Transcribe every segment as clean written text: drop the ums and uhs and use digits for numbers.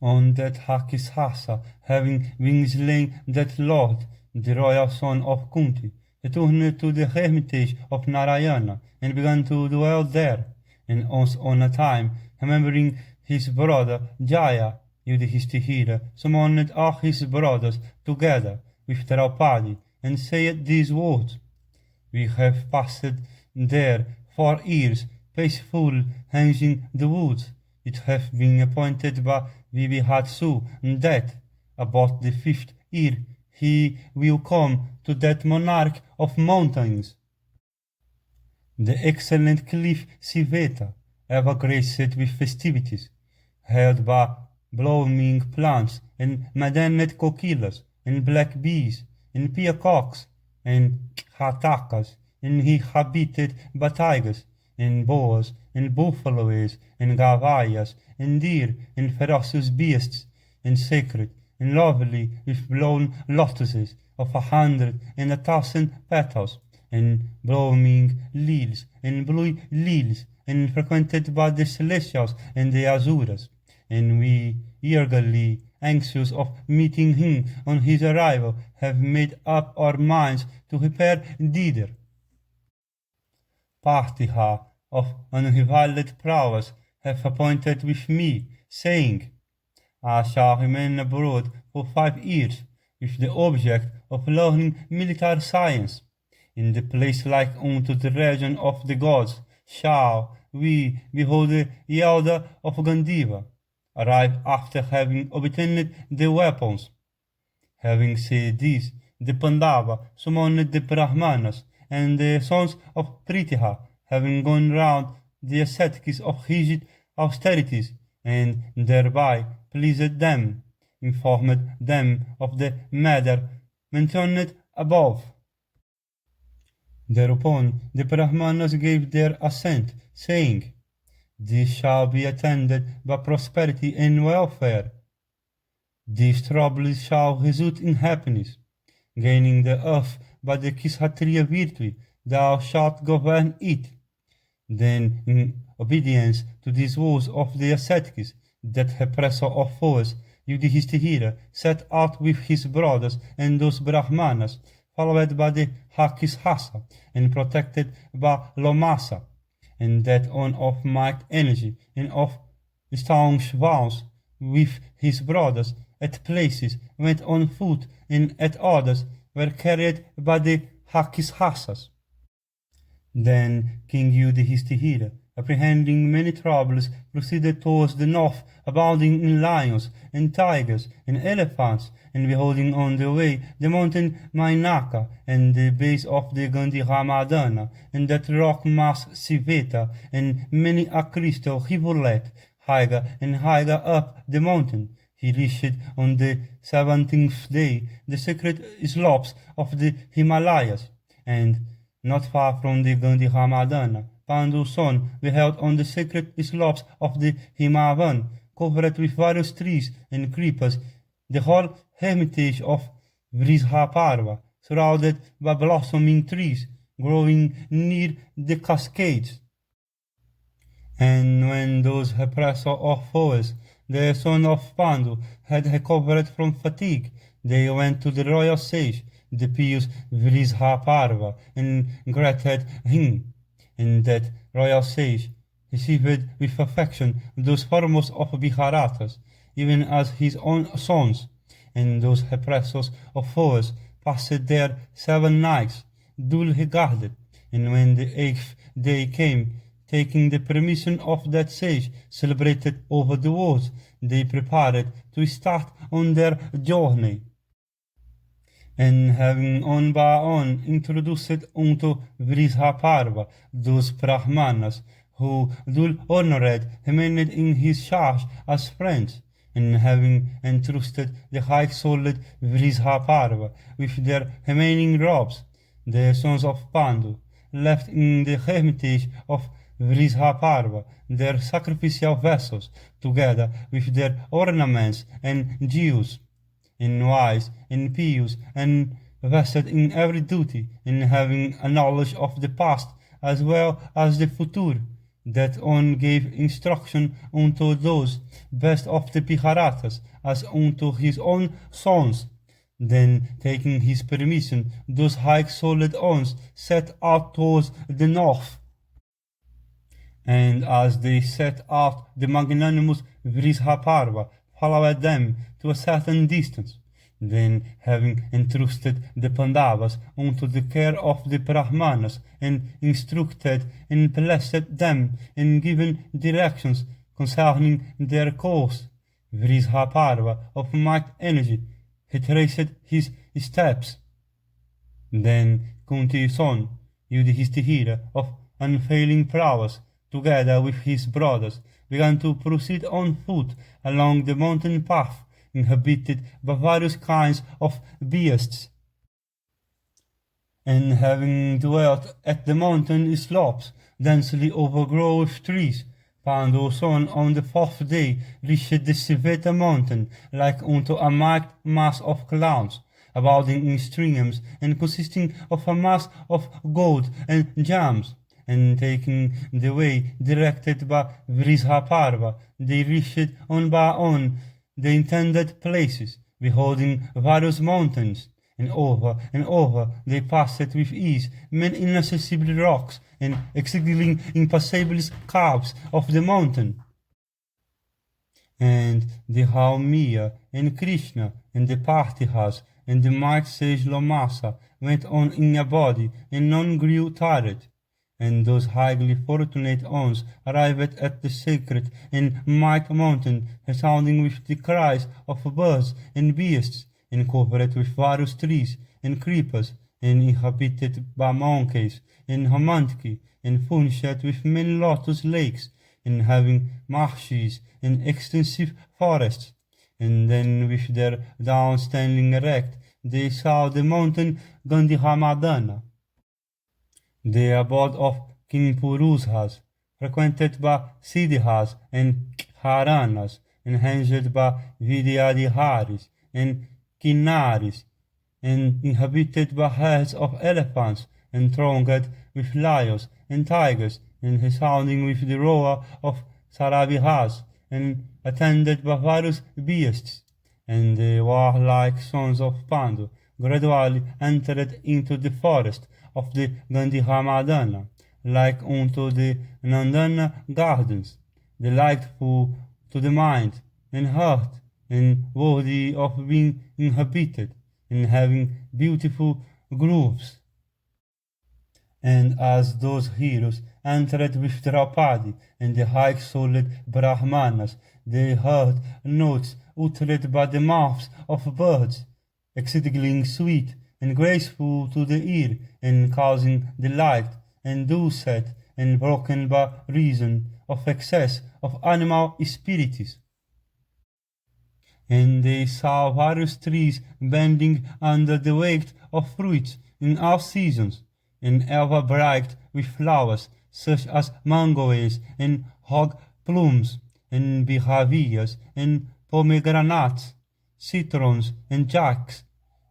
On that Hakishasa, having been slain that lord, the royal son of Kunti, returned to the hermitage of Narayana and began to dwell there. And once on a time, remembering his brother Jaya, Yudhishthira summoned all his brothers together with Draupadi and said these words: "We have passed there 4 years, peaceful, hanging the woods. It hath been appointed by Vibhihatsu that, about the 5th year, he will come to that monarch of mountains, the excellent cliff Siveta, ever graced with festivities, held by blooming plants and maddened kokillas and black bees and peacocks and hatakas, and he habited by tigers and boars and buffaloes and gavaias and deer and ferocious beasts, and sacred and lovely with blown lotuses of 100,000 petals, and blooming lilies and blue lilies, and frequented by the celestials and the azuras. And we, eagerly anxious of meeting him on his arrival, have made up our minds to repair thither. Partiha of unrivaled prowess have appointed with me, saying, I shall remain abroad for 5 years, with the object of learning military science. In the place like unto the region of the gods shall we behold the elder of Gandiva, arrive after having obtained the weapons. Having said this, the Pandava summoned the Brahmanas, and the sons of Pritiha, having gone round the ascetics of rigid austerities, and thereby pleased them, informed them of the matter mentioned above. Thereupon the Brahmanas gave their assent, saying, This shall be attended by prosperity and welfare. These troubles shall result in happiness. Gaining the earth by the Kshatriya virtue, thou shalt govern it. Then, in obedience to these words of the ascetics, that repressor of foes, Yudhishthira set out with his brothers and those Brahmanas, followed by the Hakishasa and protected by Lomasa, and that on of might energy and of staunch vows with his brothers at places went on foot and at others were carried by the Hakishasas. Then King Yudhishthira, apprehending many troubles, proceeded towards the north, abounding in lions and tigers and elephants, and beholding on the way the mountain Mainaka and the base of the Gandhimadana, and that rock mass Siveta, and many a crystal rivulet, higher and higher up the mountain, he reached on the 17th day the sacred slopes of the Himalayas, and not far from the Gandhimadana, Pandu's son beheld on the sacred slopes of the Himavan, covered with various trees and creepers, the whole hermitage of Vrisha Parva, surrounded by blossoming trees growing near the cascades. And when those repressor of foes, the son of Pandu, had recovered from fatigue, they went to the royal sage, the pious Vrisha Parva, and greeted him. And that royal sage received with affection those foremost of Biharatas, even as his own sons, and those repressors of foes passed there 7 nights, duly regarded, and when the 8th day came, taking the permission of that sage celebrated over the world, they prepared to start on their journey. And having on by on introduced unto Vrisha Parva those Brahmanas, who duly honored remained in his charge as friends, and having entrusted the high-souled Vrisha Parva with their remaining robes, the sons of Pandu left in the hermitage of Vrisha Parva their sacrificial vessels, together with their ornaments and jewels, in wise and pious and vested in every duty, and having a knowledge of the past as well as the future, that on gave instruction unto those best of the Piharatas as unto his own sons. Then, taking his permission, those high solid ons set out towards the north. And as they set out, the magnanimous Vrishaparva followed them to a certain distance. Then, having entrusted the Pandavas unto the care of the Brahmanas, and instructed and blessed them, and given directions concerning their course, Vrishaparva of might energy retraced his steps. Then Kunti's son, Yudhishthira of unfailing prowess, together with his brothers, began to proceed on foot along the mountain path inhabited by various kinds of beasts. And having dwelt at the mountain slopes, densely overgrown with trees, Pandu's son on the fourth day reached the Sveta mountain, like unto a marked mass of clouds, abounding in streams, and consisting of a mass of gold and gems. And taking the way directed by Vrishaparva, they reached on by on the intended places, beholding various mountains, and over they passed with ease many inaccessible rocks, and exceedingly impassable caves of the mountain. And the Haumia, and Krishna, and the Partihas, and the might sage Lomasa went on in a body, and none grew tired. And those highly fortunate ones arrived at the sacred and mighty mountain, resounding with the cries of birds and beasts, and covered with various trees and creepers, and inhabited by monkeys and homunci, and furnished with many lotus lakes, and having marshes and extensive forests. And then with their down standing erect, they saw the mountain Gandhihamadana, the abode of King Purusas, frequented by Siddhas and Haranas, and hanged by Vidyadhiharis and Kinnaris, and inhabited by herds of elephants, and thronged with lions and tigers, and resounding with the roar of Sarabihas, and attended by various beasts. And the warlike sons of Pandu gradually entered into the forest of the Gandhihamadana, like unto the Nandana gardens, delightful to the mind and heart, and worthy of being inhabited, and having beautiful groves. And as those heroes entered with Draupadi and the high-souled Brahmanas, they heard notes uttered by the mouths of birds, exceedingly sweet and graceful to the ear, and causing delight, and dulcet, and broken by reason of excess of animal spirits. And they saw various trees bending under the weight of fruits in all seasons, and ever bright with flowers, such as mangoes and hog plumes, and behavias, and pomegranates, citrons, and jacks,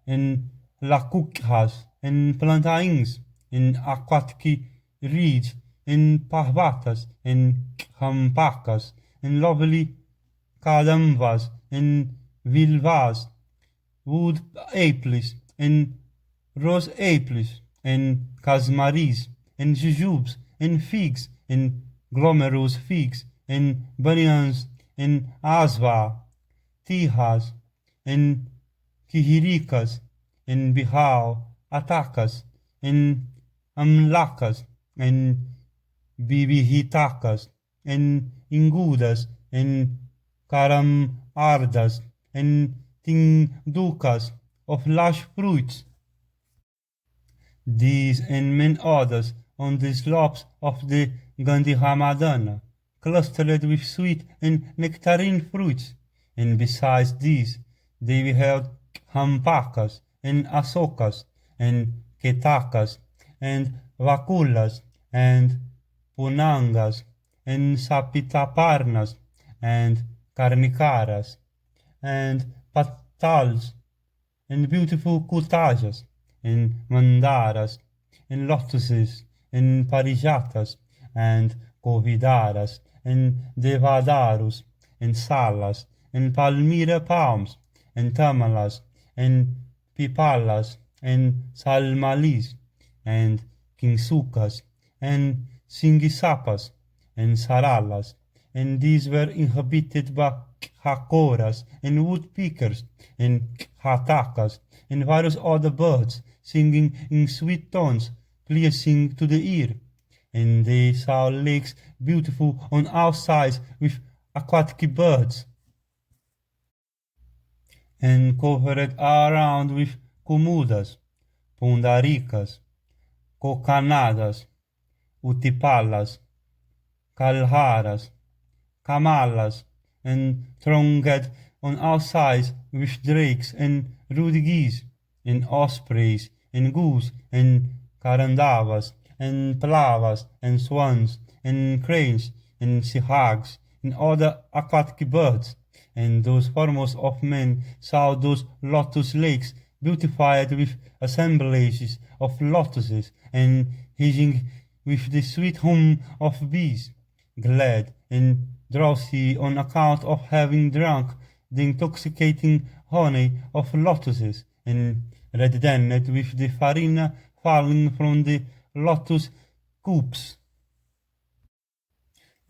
and lacucas, and plantains, and aquatic reeds, and parvatas, and champacas, and lovely cadambas, and vilvas, wood apples, and rose apples, and casmaris, and jujubes, and figs, and glomerous figs, and bananas, and asva, tihas, and kihirikas, and bihal, atacas, and amlakas, and bibihitakas, and ingudas, and karamardas, and tindukas of lush fruits. These and many others on the slopes of the Gandhihamadana, clustered with sweet and nectarine fruits, and besides these they beheld hampakas, and asokas, and ketakas, and vakulas, and punangas, and sapitaparnas, and karnikaras, and patals, and beautiful kutajas, and mandaras, and lotuses, and parijatas, and Covidaras, and Devadarus, and Salas, and Palmyra palms, and Tamalas, and Pipalas, and Salmalis, and Kingsukas, and Singisapas, and Sarallas, and these were inhabited by Hakoras, and woodpeckers, and Hatakas, and various other birds, singing in sweet tones, pleasing to the ear. And they saw lakes beautiful on all sides with aquatic birds, and covered all around with cumudas, pundaricas, cocanadas, utipalas, calharas, camalas, and thronged on all sides with drakes and rude geese, and ospreys, and goose, and carandavas, and plavas, and swans, and cranes, and sihags, and other aquatic birds. And those foremost of men saw those lotus lakes beautified with assemblages of lotuses, and hissing with the sweet hum of bees, glad and drowsy on account of having drunk the intoxicating honey of lotuses, and reddened with the farina falling from the lotus coops.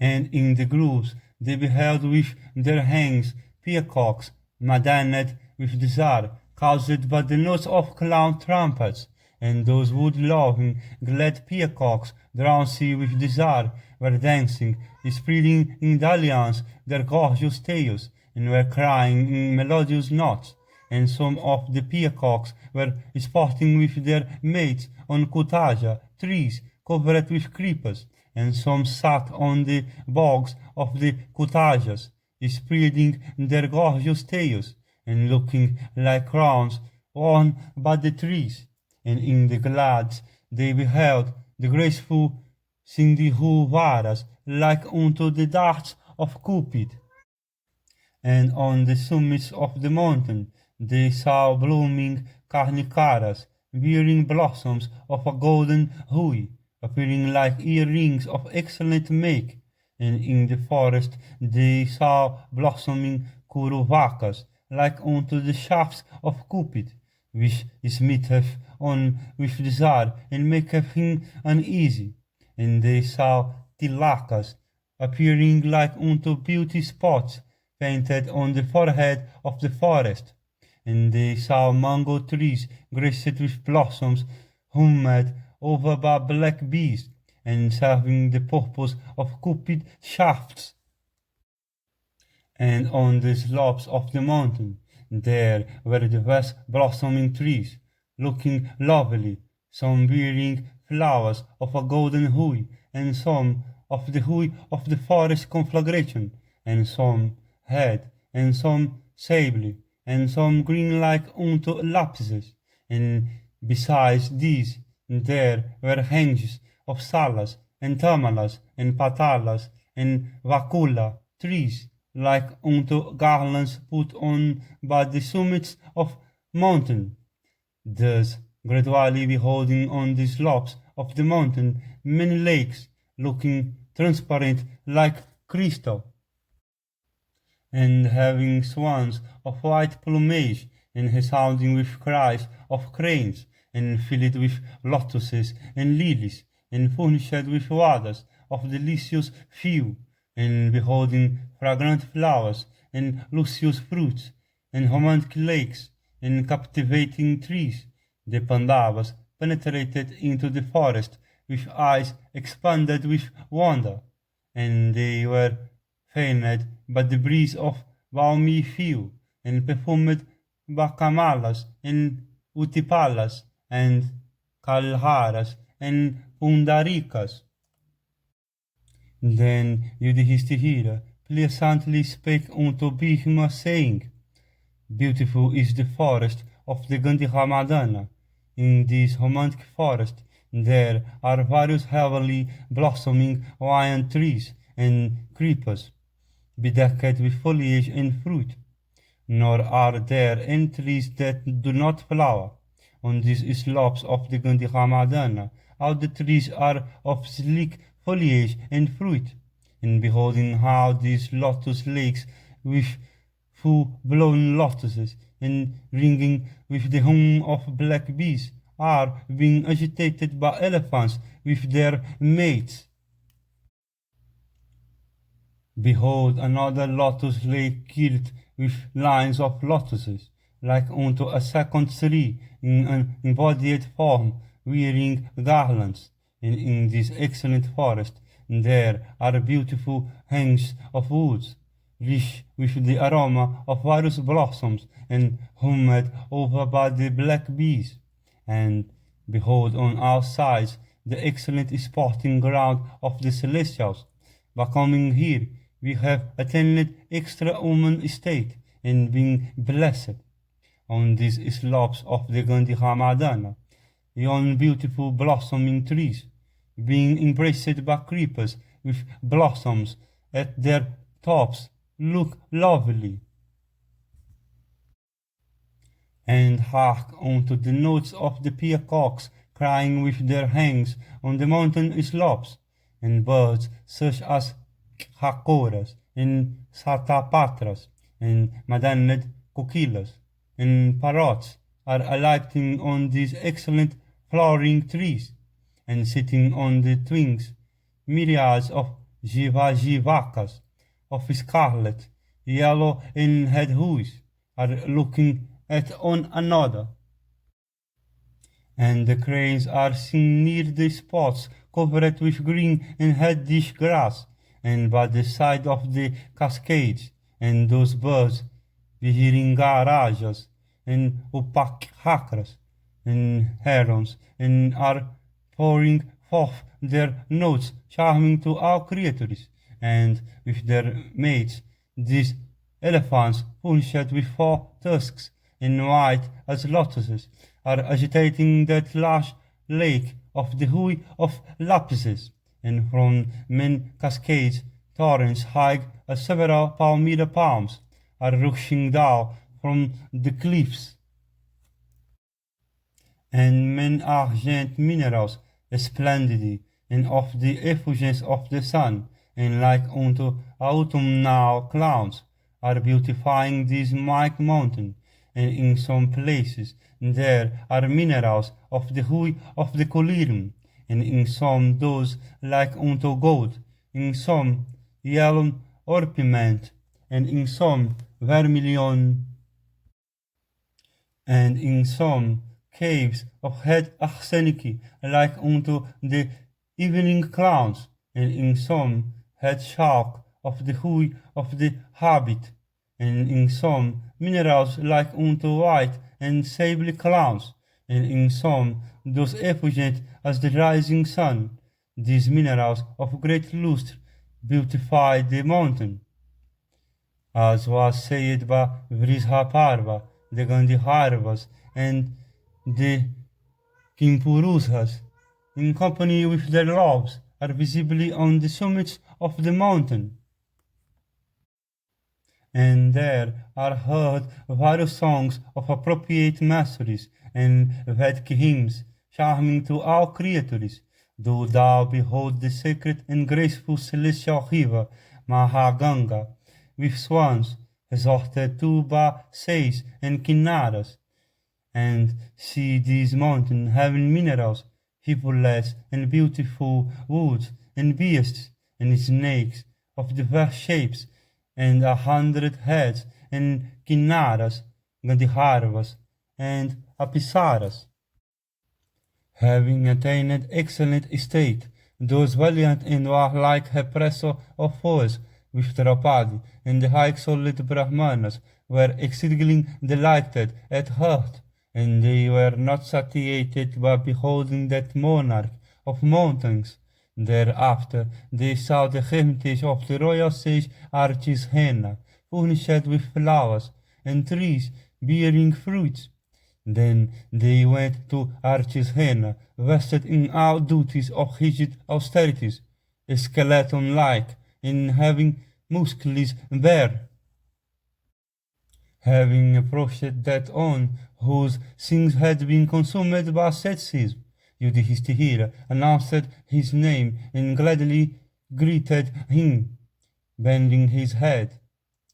And in the groves they beheld with their hands peacocks maddened with desire, caused by the notes of clown trumpets, and those wood-loving, glad peacocks, drowsy with desire, were dancing, spreading in dalliance their gorgeous tails, and were crying in melodious notes. And some of the peacocks were sporting with their mates on cutaja trees covered with creepers, and some sat on the bogs of the cutajas, spreading their gorgeous tails, and looking like crowns worn by the trees. And in the glades they beheld the graceful Sindhuvaras like unto the darts of Cupid. And on the summits of the mountain they saw blooming carnicaras, bearing blossoms of a golden hue, appearing like earrings of excellent make. And in the forest they saw blossoming curuvacas, like unto the shafts of Cupid, which smiteth on with desire, and maketh him uneasy. And they saw tilacas, appearing like unto beauty spots, painted on the forehead of the forest. And they saw mango trees graced with blossoms, hummed over by black bees, and serving the purpose of Cupid shafts. And on the slopes of the mountain there were diverse blossoming trees, looking lovely, some bearing flowers of a golden hue, and some of the hue of the forest conflagration, and some red, and some sable, and some green like unto lapises. And besides these there were ranges of salas, and tamalas, and patalas, and vacula trees, like unto garlands put on by the summits of mountain. Thus, gradually beholding on the slopes of the mountain many lakes, looking transparent like crystal, and having swans of white plumage, and resounding with cries of cranes, and filled with lotuses and lilies, and furnished with waters of delicious hue, and beholding fragrant flowers, and luscious fruits, and romantic lakes, and captivating trees, the Pandavas penetrated into the forest with eyes expanded with wonder, and they were fanned by the breeze of balmy hue, and perfumed by kamalas, and utipalas, and kalharas, and pundarikas. Then Yudhishthira pleasantly spake unto Bhishma, saying, Beautiful is the forest of the Gandhimadana. In this romantic forest there are various heavily blossoming lion trees and creepers, bedecked with foliage and fruit. Nor are there any trees that do not flower. On these slopes of the Gandhimadana all the trees are of sleek foliage and fruit, and beholding how these lotus lakes with full-blown lotuses and ringing with the hum of black bees are being agitated by elephants with their mates. Behold another lotus lake girt with lines of lotuses, like unto a second tree in an embodied form, wearing garlands. And in this excellent forest there are beautiful hangs of woods, rich with the aroma of various blossoms, and hummed over by the black bees. And behold on all sides the excellent sporting ground of the celestials. By coming here, we have attained extra-human state and been blessed. On these slopes of the Gandhika Madana, yon beautiful blossoming trees, being embraced by creepers with blossoms at their tops, look lovely. And hark unto the notes of the peacocks crying with their hangs on the mountain slopes, and birds such as hakoras and satapatras and madanned kokilas and parrots are alighting on these excellent flowering trees, and sitting on the twigs myriads of jivakas of scarlet, yellow, and red hues are looking at one another. And the cranes are seen near the spots covered with green and reddish grass, and by the side of the cascades, and those birds, vihirangarajas, and upakakras, and herons, and are pouring forth their notes, charming to all creatures, and with their mates, these elephants, punctured with 4 tusks, and white as lotuses, are agitating that large lake of the hue of lapises, and from men cascades, torrents high as several palmyra palms, are rushing down from the cliffs. And men argent minerals, splendid, and of the effulgence of the sun, and like unto autumnal clouds, are beautifying this mighty mountain, and in some places there are minerals of the hue of the collyrium, and in some those like unto gold, in some yellow orpiment, and in some vermilion, and in some caves of red arsenic like unto the evening clouds, and in some red chalk of the hue of the habit, and in some minerals like unto white and sable clouds, and in some those effulgent as the rising sun. These minerals of great lustre beautify the mountain, as was said by Vrisha Parva, the Gandharvas, and the Kimpurusas, in company with their loves, are visibly on the summits of the mountain. And there are heard various songs of appropriate masteries and Vedic hymns, charming to all creatures. Do thou behold the sacred and graceful celestial river Mahaganga, with swans, exhorted to by says and kinnaras, and see these mountains having minerals, rivulets, and beautiful woods, and beasts, and snakes of diverse shapes, and 100 heads, and kinnaras, gandharvas, and apisaras. Having attained excellent estate, those valiant and warlike Hepreso of foes, with Draupadi and the high-souled Brahmanas, were exceedingly delighted at heart, and they were not satiated by beholding that monarch of mountains. Thereafter they saw the hermitage of the royal sage Archisena, furnished with flowers, and trees bearing fruits. Then they went to Archisena, vested in all duties of rigid austerities, skeleton-like, and having muscles bare. Having approached that on whose sins had been consumed by asceticism, Yudhishthira announced his name and gladly greeted him, bending his head.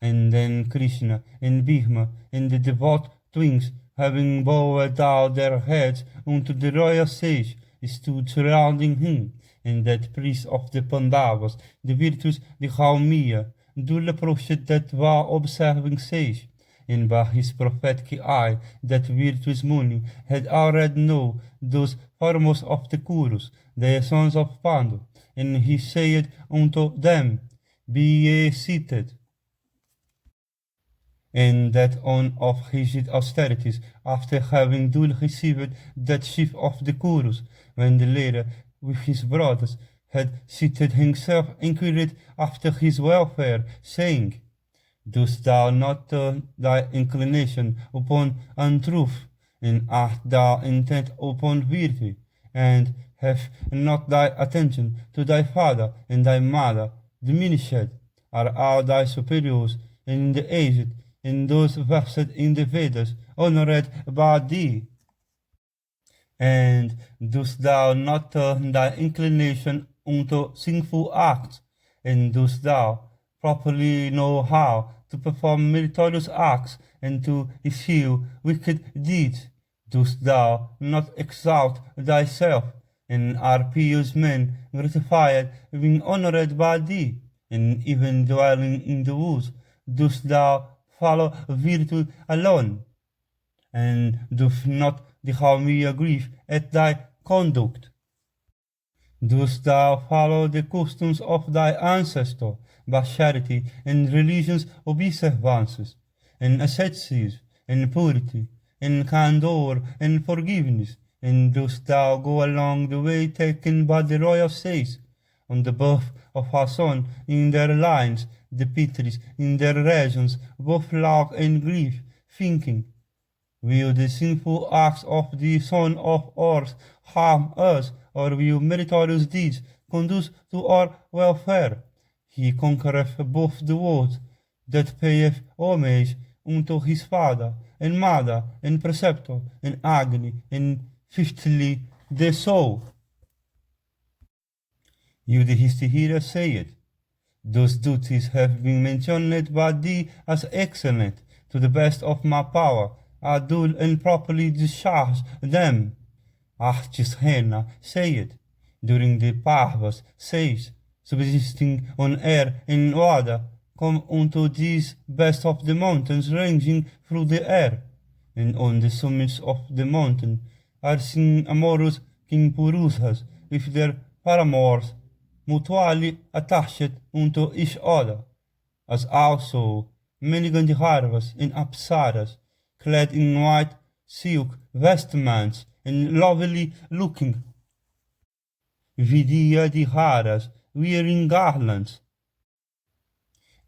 And then Krishna and Bhima and the devout twins, having bowed down their heads unto the royal sage, stood surrounding him. And that priest of the Pandavas, the virtuous the Jaumia, duly approached that vow-observing sage. And by his prophetic eye, that virtuous Muni had already known those foremost of the Kurus, the sons of Pandu. And he said unto them, Be ye seated. And that on of his austerities, after having duly received that chief of the Kurus, when the latter with his brothers had seated himself, inquired after his welfare, saying, Dost thou not turn thy inclination upon untruth, and art thou intent upon virtue, and have not thy attention to thy father and thy mother diminished? Are all thy superiors and the aged, and those versed in the Vedas, honored by thee? And dost thou not turn thy inclination unto sinful acts, and dost thou properly know how to perform meritorious acts and to eschew wicked deeds? Dost thou not exalt thyself, and are pious men gratified being honored by thee? And even dwelling in the woods, dost thou follow virtue alone? And doth not the Jaumia grieve at thy conduct? Dost thou follow the customs of thy ancestor by charity and religion's observances, and asceticism, and purity, and candor, and forgiveness? And dost thou go along the way taken by the royal sage, on the birth of her son in their lines, the Pitris in their regions, both love and grief, thinking, Will the sinful acts of the son of earth harm us, or will meritorious deeds conduce to our welfare? He conquereth both the worlds, that payeth homage unto his father, and mother, and preceptor, and Agni, and fifthly the soul. Yudhishthira said, Those duties have been mentioned by thee as excellent, to the best of my power. I do and properly discharge them. Archisrena said, During the Parvas, says, subsisting on air and water, come unto these best of the mountains ranging through the air, and on the summits of the mountain are seen amorous king Purusas with their paramours mutually attached unto each other, as also many Gandharvas and Apsaras, clad in white silk vestments and lovely looking Vidyadharas, wearing garlands,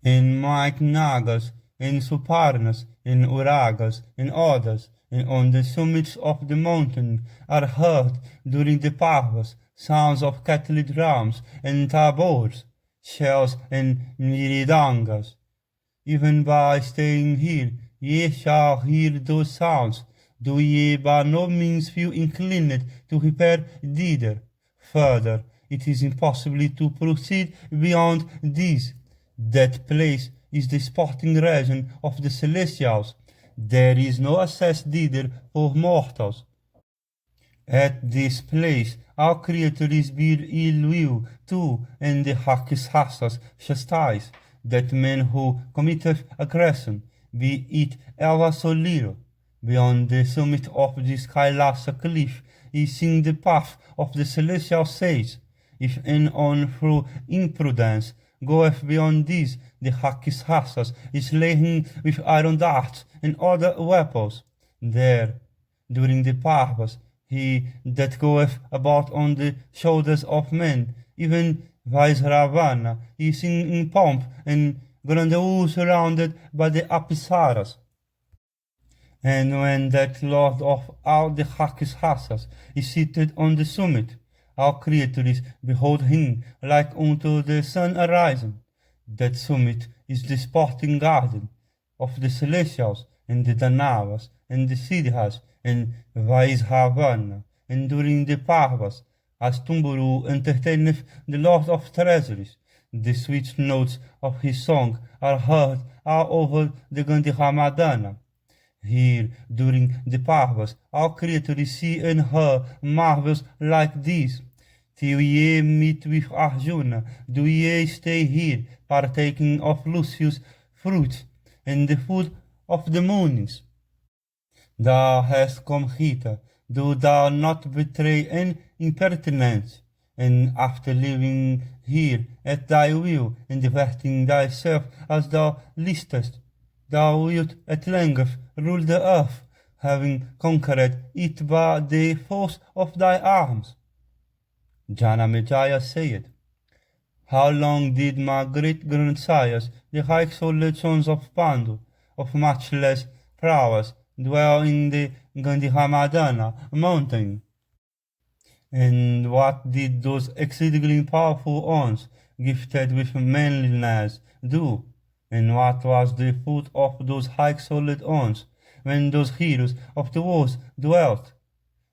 and mighty Nagas, and Suparnas, and Uragas, and others, and on the summits of the mountain are heard during the Parvas sounds of cattle drums and tabors, shells and miridangas. Even by staying here, ye shall hear those sounds, though ye by no means feel inclined to repair thither. Further, it is impossible to proceed beyond this. That place is the sporting region of the celestials. There is no access thither for mortals. At this place our creators bear ill will too, and the Rakshasas chastise that man who committeth aggression, be it ever so little. Beyond the summit of this Kailasa cliff is seen the path of the celestial sage. If any one through imprudence goeth beyond this, the Rakshasas slay him with iron darts and other weapons. There, during the Parvas, he that goeth about on the shoulders of men, even Vaisravana, is seen in pomp and grandeur surrounded by the Apsaras. And when that lord of all the Rakshasas is seated on the summit, our creators behold him like unto the sun arising. That summit is the sporting garden of the celestials, and the Danavas, and the Siddhas, and Vaisravana, and during the Parvas, as Tumburu entertaineth the Lord of Treasuries, the sweet notes of his song are heard all over the Gandhi-Ramadana. Here, during the Parvas, all creatures see and hear marvels like these. Till ye meet with Arjuna, do ye stay here, partaking of Lucius' fruit, and the food of the mornings? Thou hast come hither, do thou not betray an impertinence, and after living here at thy will, and diverting thyself as thou listest, thou wilt at length rule the earth, having conquered it by the force of thy arms. Janamejaya said, How long did my great-grandsires, the high-souled sons of Pandu, of much less prowess, dwell in the Gandhi-Ramadana mountain? And what did those exceedingly powerful ones, gifted with manliness, do? And what was the food of those high-souled ones, when those heroes of the wars dwelt?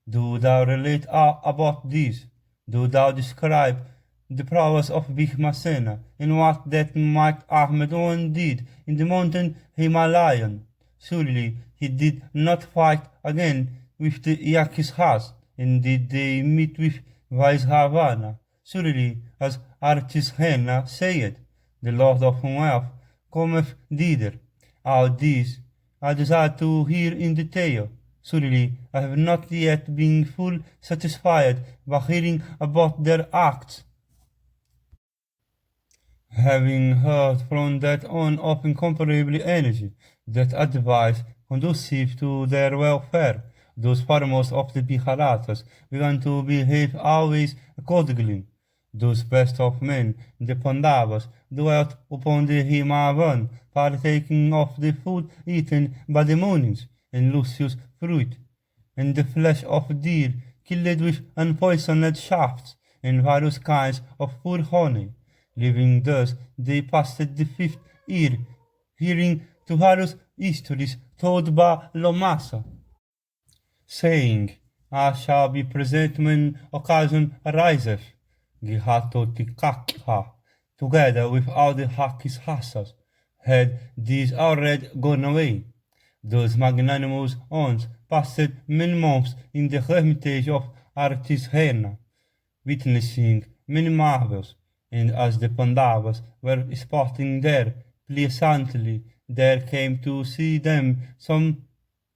Do thou relate about these? Do thou describe the prowess of Bhishmasena, and what that might-armed one did in the mountain Himalayan? Surely he did not fight again with the Yakshas, and did they meet with Vaisravana? Surely, as Artisena said, the Lord of Wealth cometh thither. All these I desire to hear in detail. Surely I have not yet been full satisfied by hearing about their acts. Having heard from that on of incomparable energy, that advice conducive to their welfare, those foremost of the Biharatas began to behave always accordingly. Those best of men, the Pandavas, dwelt upon the Himavan, partaking of the food eaten by the mornings, and Lucius' fruit, and the flesh of deer killed with unpoisoned shafts, and various kinds of poor honey. Living thus, they passed the 5th year, hearing to various histories told by Lomasa, saying, I shall be present when occasion ariseth. Gihato together with all the Hakishasas, had these already gone away. Those magnanimous ones passed many months in the hermitage of Artisherna, witnessing many marvels, and as the Pandavas were sporting there pleasantly, there came to see them some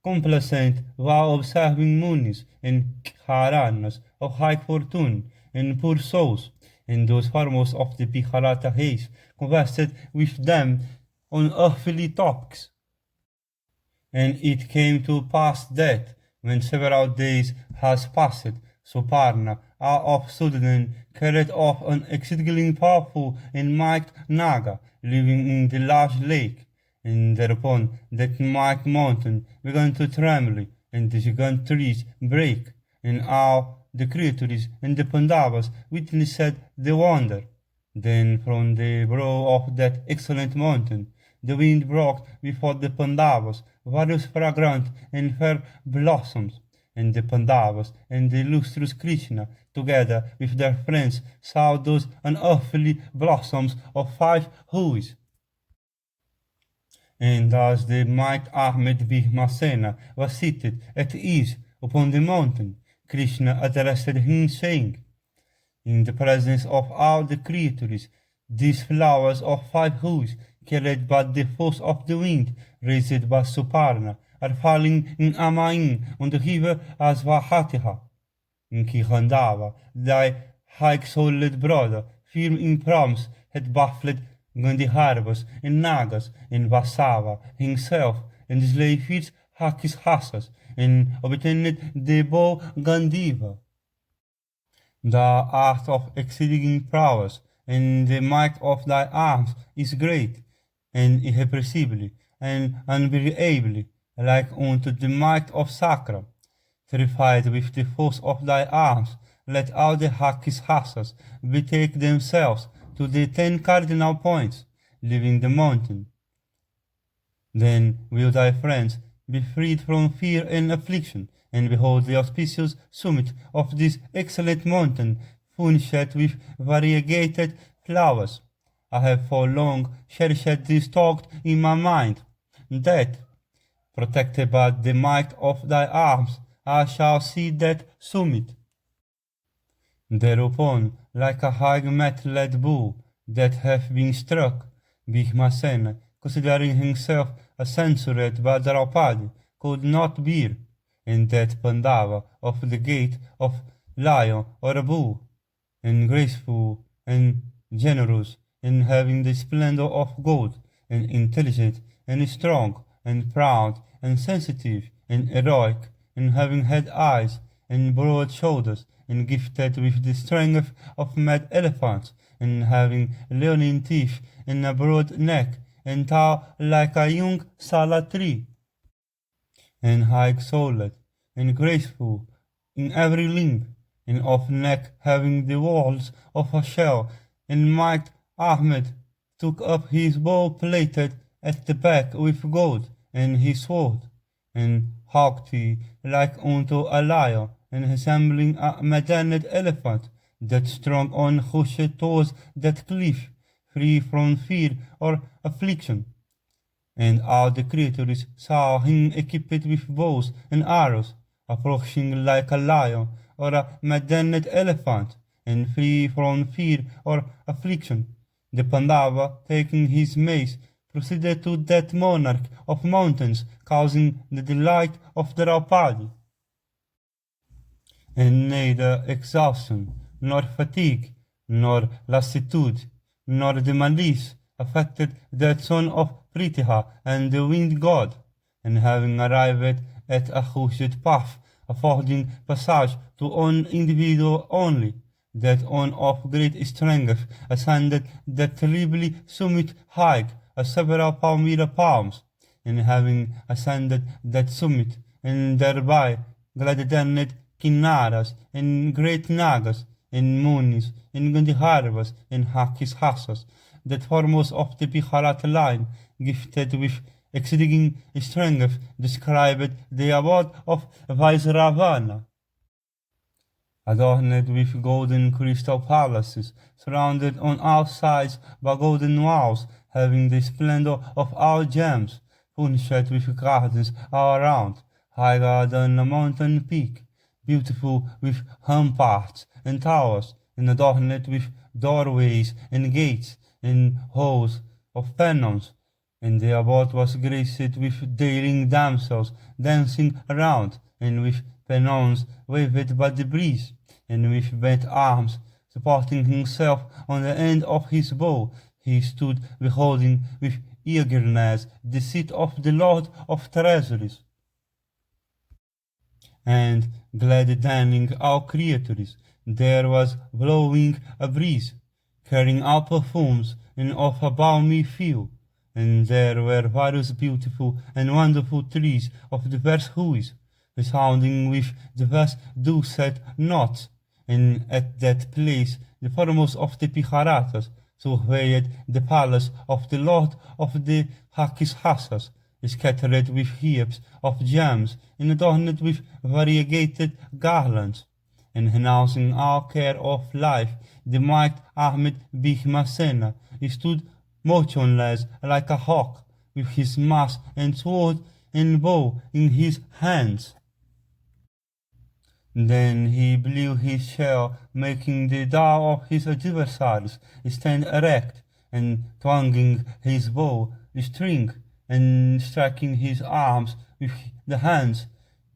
complacent while observing Munis and Kharanas of high fortune and poor souls, and those foremost of the Biharata race conversed with them on earthly topics. And it came to pass that, when several days has passed, Suparna, all of sudden, carried off an exceedingly powerful and mighty Naga, living in the large lake, and thereupon that mighty mountain began to tremble, and the giant trees break, and all the creatures and the Pandavas witnessed the wonder. Then from the brow of that excellent mountain, the wind brought before the Pandavas various fragrant and fair blossoms, and the Pandavas and the illustrious Krishna, together with their friends, saw those unearthly blossoms of 5 hues. And as the might-armed Bhishmasena was seated at ease upon the mountain, Krishna addressed him, saying, In the presence of all the creatures, these flowers of 5 hues, carried by the force of the wind, raised by Suparna, are falling in Amain on the river Asvahatiha. In Kihandava, thy high-souled brother, firm in promise, had baffled Gandhiharvas and Nagas, and Vasava himself, and slay fierce Hakishasas, and obtained the bow Gandiva. The art of exceeding prowess, and the might of thy arms is great, and irrepressibly, and unvariably, like unto the might of Sakra. Terrified with the force of thy arms, let all the Hakishasas betake themselves to the 10 cardinal points, leaving the mountain. Then will thy friends be freed from fear and affliction, and behold the auspicious summit of this excellent mountain, furnished with variegated flowers. I have for long cherished this thought in my mind, that, protected by the might of thy arms, I shall see that summit. Thereupon, like a high mettled bull that hath been struck, Bhishmasena, considering himself censured by Draupadi, could not bear, and that Pandava of the gait of lion or a bull, and graceful and generous, and having the splendor of gold, and intelligent and strong, and proud and sensitive and heroic, and having had eyes and broad shoulders, and gifted with the strength of mad elephants, and having leonine teeth and a broad neck, and tall like a young salad tree, and high-souled, and graceful in every limb, and of neck having the walls of a shell, and might Ahmed took up his bow plated at the back with gold, and his sword, and haughty like unto a lion, and resembling a maddened elephant, that strong on hushed towards that cliff, free from fear or affliction. And all the creatures saw him equipped with bows and arrows, approaching like a lion or a maddened elephant, and free from fear or affliction. The Pandava, taking his mace, proceeded to that monarch of mountains, causing the delight of Draupadi. And neither exhaustion, nor fatigue, nor lassitude, nor the malice affected that son of Pritha and the wind god, and having arrived at a hushed path, affording passage to one individual only, that one of great strength ascended that terribly summit high as several palmyra palms, and having ascended that summit, and thereby gladdened Kinnaras, and great Nagas, and Munis, and Gandharvas, and Hakishasas, that foremost of the Bharat line, gifted with exceeding strength, described the abode of Vaisravana, adorned with golden crystal palaces, surrounded on all sides by golden walls, having the splendor of all gems, furnished with gardens all around, higher than a mountain peak, beautiful with ramparts and towers, and adorned with doorways and gates and halls of pennons, and the abode was graced with daring damsels dancing around, and with pennons waved by the breeze, and with bent arms, supporting himself on the end of his bow, he stood beholding with eagerness the seat of the Lord of Treasuries, and gladdening all creatures. There was blowing a breeze, carrying out perfumes and of a balmy feel, and there were various beautiful and wonderful trees of diverse hues, resounding with diverse dulcet notes, and at that place the foremost of the Piharatas surveyed the palace of the lord of the Hakishasas, scattered with heaps of gems and adorned with variegated garlands, and renouncing all care of life, the might armed Bhishmasena stood motionless like a hawk, with his mace and sword and bow in his hands. Then he blew his shell, making the jaw of his adversaries stand erect, and twanging his bow string, and striking his arms with the hands,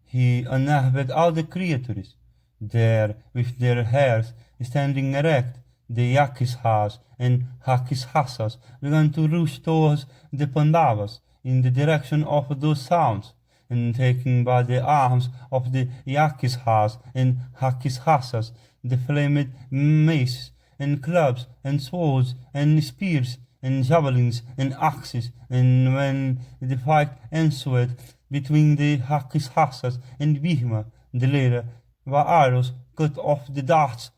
he unnerved all the creatures. There, with their hairs standing erect, the Yakshas and Hakishasas began to rush towards the Pandavas in the direction of those sounds, and taking by the arms of the Yakshas and Hakishasas the flamed maces and clubs and swords and spears and javelins and axes, and when the fight ensued between the Hakishasas and Bhishma, the latter by arrows cut off the darts,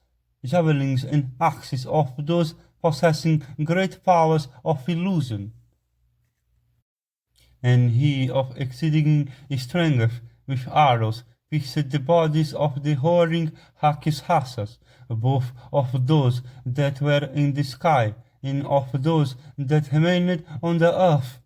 javelins, and axes of those possessing great powers of illusion. and he of exceeding strength with arrows fixed the bodies of the whoring Rakshasas, both of those that were in the sky and of those that remained on the earth.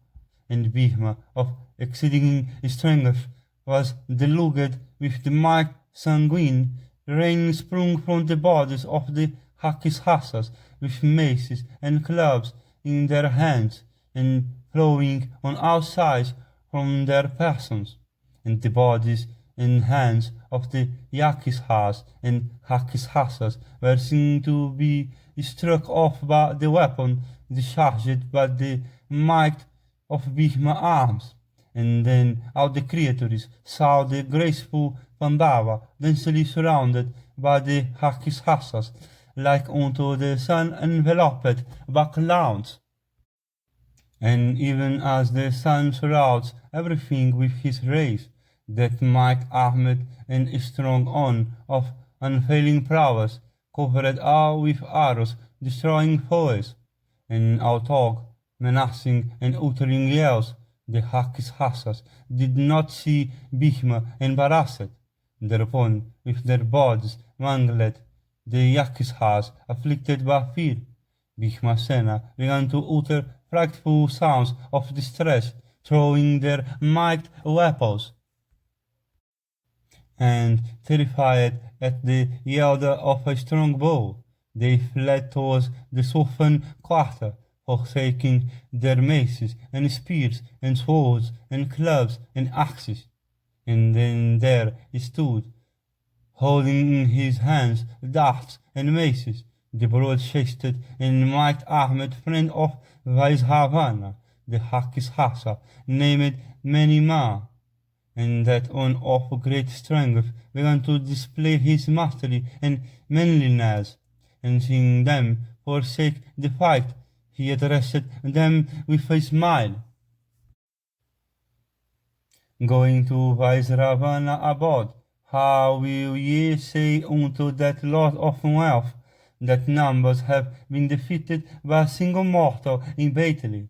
And Bhima of exceeding strength was deluged with the might sanguine. Rain sprung from the bodies of the Rakshasas with maces and clubs in their hands, and flowing on all sides from their persons. And the bodies and hands of the Yakshas and Rakshasas were seen to be struck off by the weapon discharged by the might of Bhima arms. And then all the creatures saw the graceful Pandava densely surrounded by the Rakshasas, like unto the sun enveloped by clouds. And even as the sun surrounds everything with his rays, that might armed and strong on of unfailing prowess covered all with arrows, destroying foes, and outdog, menacing and uttering yells, the Rakshasas did not see Bhima embarrassed. Thereupon, with their bodies mangled, the Yakshas, afflicted by fear, Bhimasena began to utter frightful sounds of distress, throwing their mighty weapons. And terrified at the yield of a strong bow, they fled towards the southern quarter, forsaking their maces and spears and swords and clubs and axes. And then there stood, holding in his hands darts and maces, the broad-chested and might-armed friend of Vaisravana, the Rakshasa, named Manima, and that one of great strength began to display his mastery and manliness, and seeing them forsake the fight, he addressed them with a smile. Going to Vaisravana abode, how will ye say unto that Lord of wealth, that numbers have been defeated by a single mortal in battle?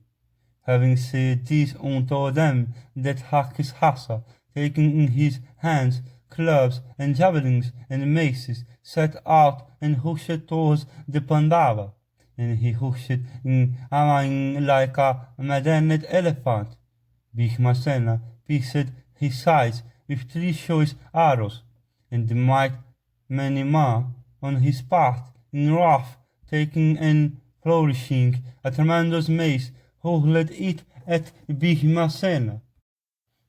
Having said this unto them, that Rakshasa, taking in his hands clubs and javelins and maces, set out and rushed towards the Pandava. And he rushed in a line like a maddened elephant. Bhimasena pierced his sides with 3 choice arrows, and the might Manima, on his part, in wrath, taking and flourishing a tremendous mace, hurled it at Bhimasena.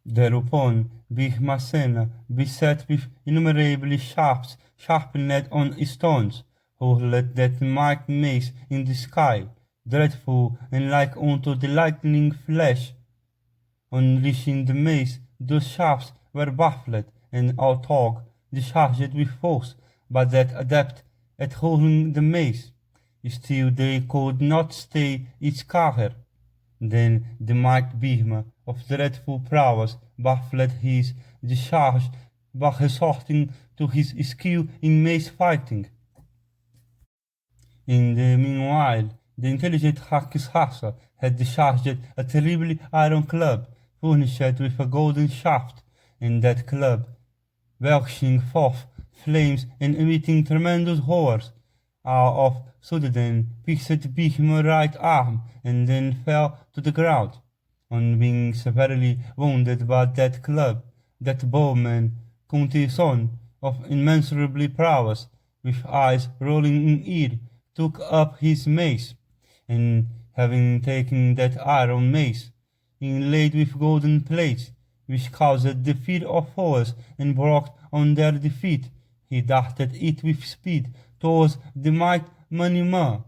Thereupon Bhimasena, beset with innumerable shafts sharpened on stones, hurled that mighty mace in the sky, dreadful and like unto the lightning flash. On reaching the mace, those shafts were baffled, and outdog, discharged with force, but that adept at hurling the mace. Still they could not stay its career. Then the mighty Bhima, of dreadful prowess, baffled his discharge by resorting to his skill in mace fighting. In the meanwhile, the intelligent Rakshasa had discharged a terrible iron club, furnished with a golden shaft, and that club, belching forth flames and emitting tremendous roars, of sudden pierced Bhima's right arm, and then fell to the ground. On being severely wounded by that club, that bowman, Kunti's son, of immeasurable prowess, with eyes rolling in ear, took up his mace, and having taken that iron mace, inlaid with golden plates, which caused the fear of foes and brought on their defeat, he darted it with speed towards the mighty Manima,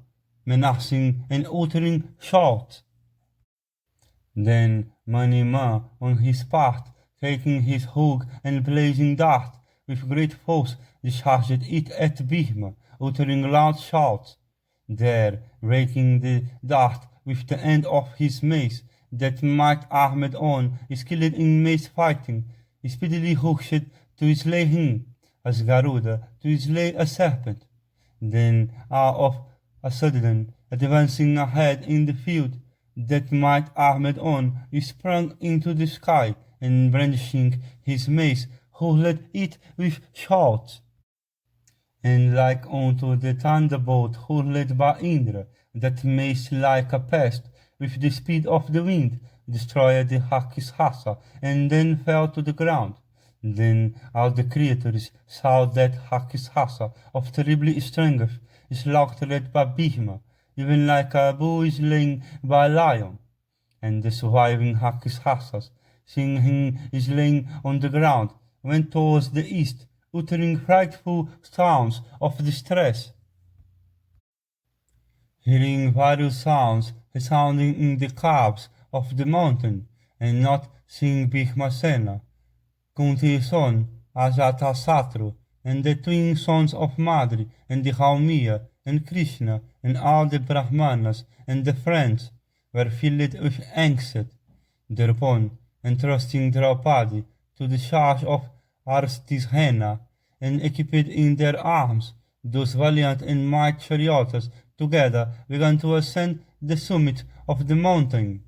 menacing and uttering shouts. Then Manima, on his part, taking his hook and blazing dart, with great force discharged it at Bhima, uttering loud shouts. There, raking the dart with the end of his mace, that might armed on, skilled in mace fighting, speedily rushed to slay him, as Garuda to slay a serpent. Then, of a sudden, advancing ahead in the field, that might Ahmed on, he sprang into the sky, and brandishing his mace, hurled it with shouts. And like unto the thunderbolt hurled by Indra, that mace like a pest, with the speed of the wind, destroyed the Rakshasa, and then fell to the ground. Then all the creatures saw that Rakshasa of terribly strength, slaughtered by Bhima, even like a bull is slain by a lion. And the surviving Rakshasas, seeing him slain on the ground, went towards the east, uttering frightful sounds of distress. Hearing various sounds resounding in the caves of the mountain, and not seeing Bhishmasena, Kunti's son, Ajatasatru, and the twin sons of Madri, and the Haumia, and Krishna, and all the Brahmanas, and the friends, were filled with angst. Thereupon, entrusting Draupadi to the charge of Arstisena, and equipped in their arms, those valiant and mighty charioteers together began to ascend the summit of the mountain.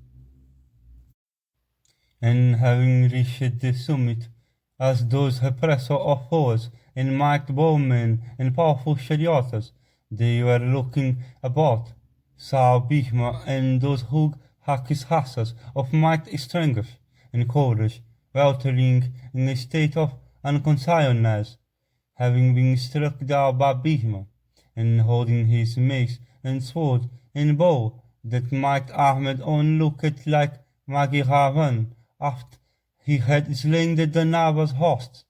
And having reached the summit, as those oppressor of foes and mighty bowmen and powerful charioteers, they were looking about, saw Bhishma and those huge Rakshasas of mighty strength and courage, weltering in a state of unconsciousness, having been struck down by Bhishma, and holding his mace and sword and bow, that might Ahmed on looked like Magiravan after he had slain the Danavas' hosts.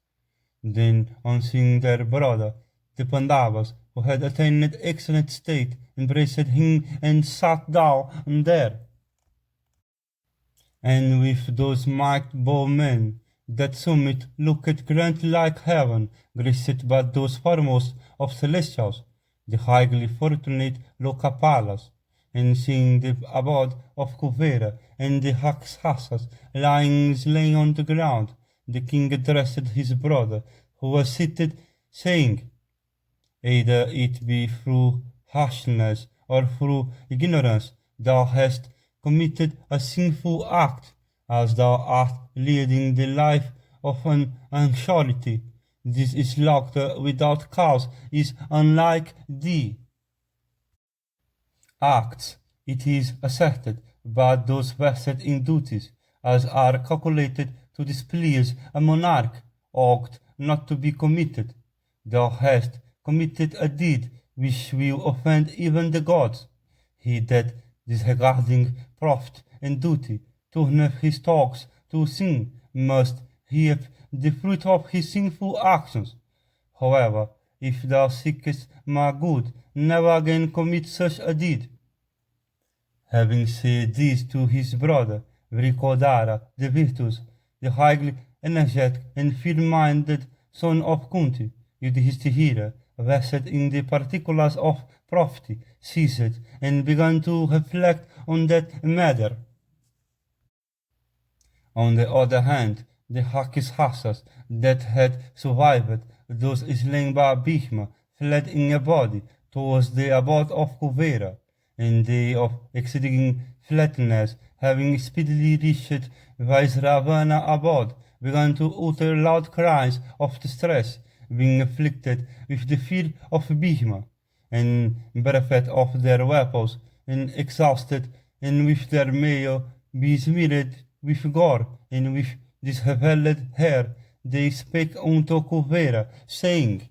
Then, on seeing their brother, the Pandavas, who had attained excellent state, embraced him and sat down there. And with those mighty bowmen, that summit looked grand like heaven, graced by those foremost of celestials, the highly fortunate Lokapalas, and seeing the abode of Kuvera and the Rakshasas lying slain on the ground, the king addressed his brother, who was seated, saying, either it be through harshness or through ignorance thou hast committed a sinful act, as thou art leading the life of an uncharity. This slaughter without cause is unlike thee. Acts, it is asserted, by those vested in duties, as are calculated to displease a monarch, ought not to be committed. Thou hast committed a deed which will offend even the gods. He that, disregarding profit and duty, turneth his thoughts to sin, must reap the fruit of his sinful actions. However, if thou seekest my good, never again commit such a deed. Having said this to his brother, Vrikodara, the virtuous, the highly energetic and firm-minded son of Kunti, Yudhishthira, vested in the particulars of prophecy, ceased and began to reflect on that matter. On the other hand, the Rakshasas that had survived those slain by Bhishma fled in a body towards the abode of Kuvera, and they of exceeding flatness, having speedily reached Vaisravana abode, began to utter loud cries of distress, being afflicted with the fear of Bhishma, and bereft of their weapons, and exhausted, and with their mail besmeared with gore, and with dishevelled hair, they spake unto Kuvera, saying,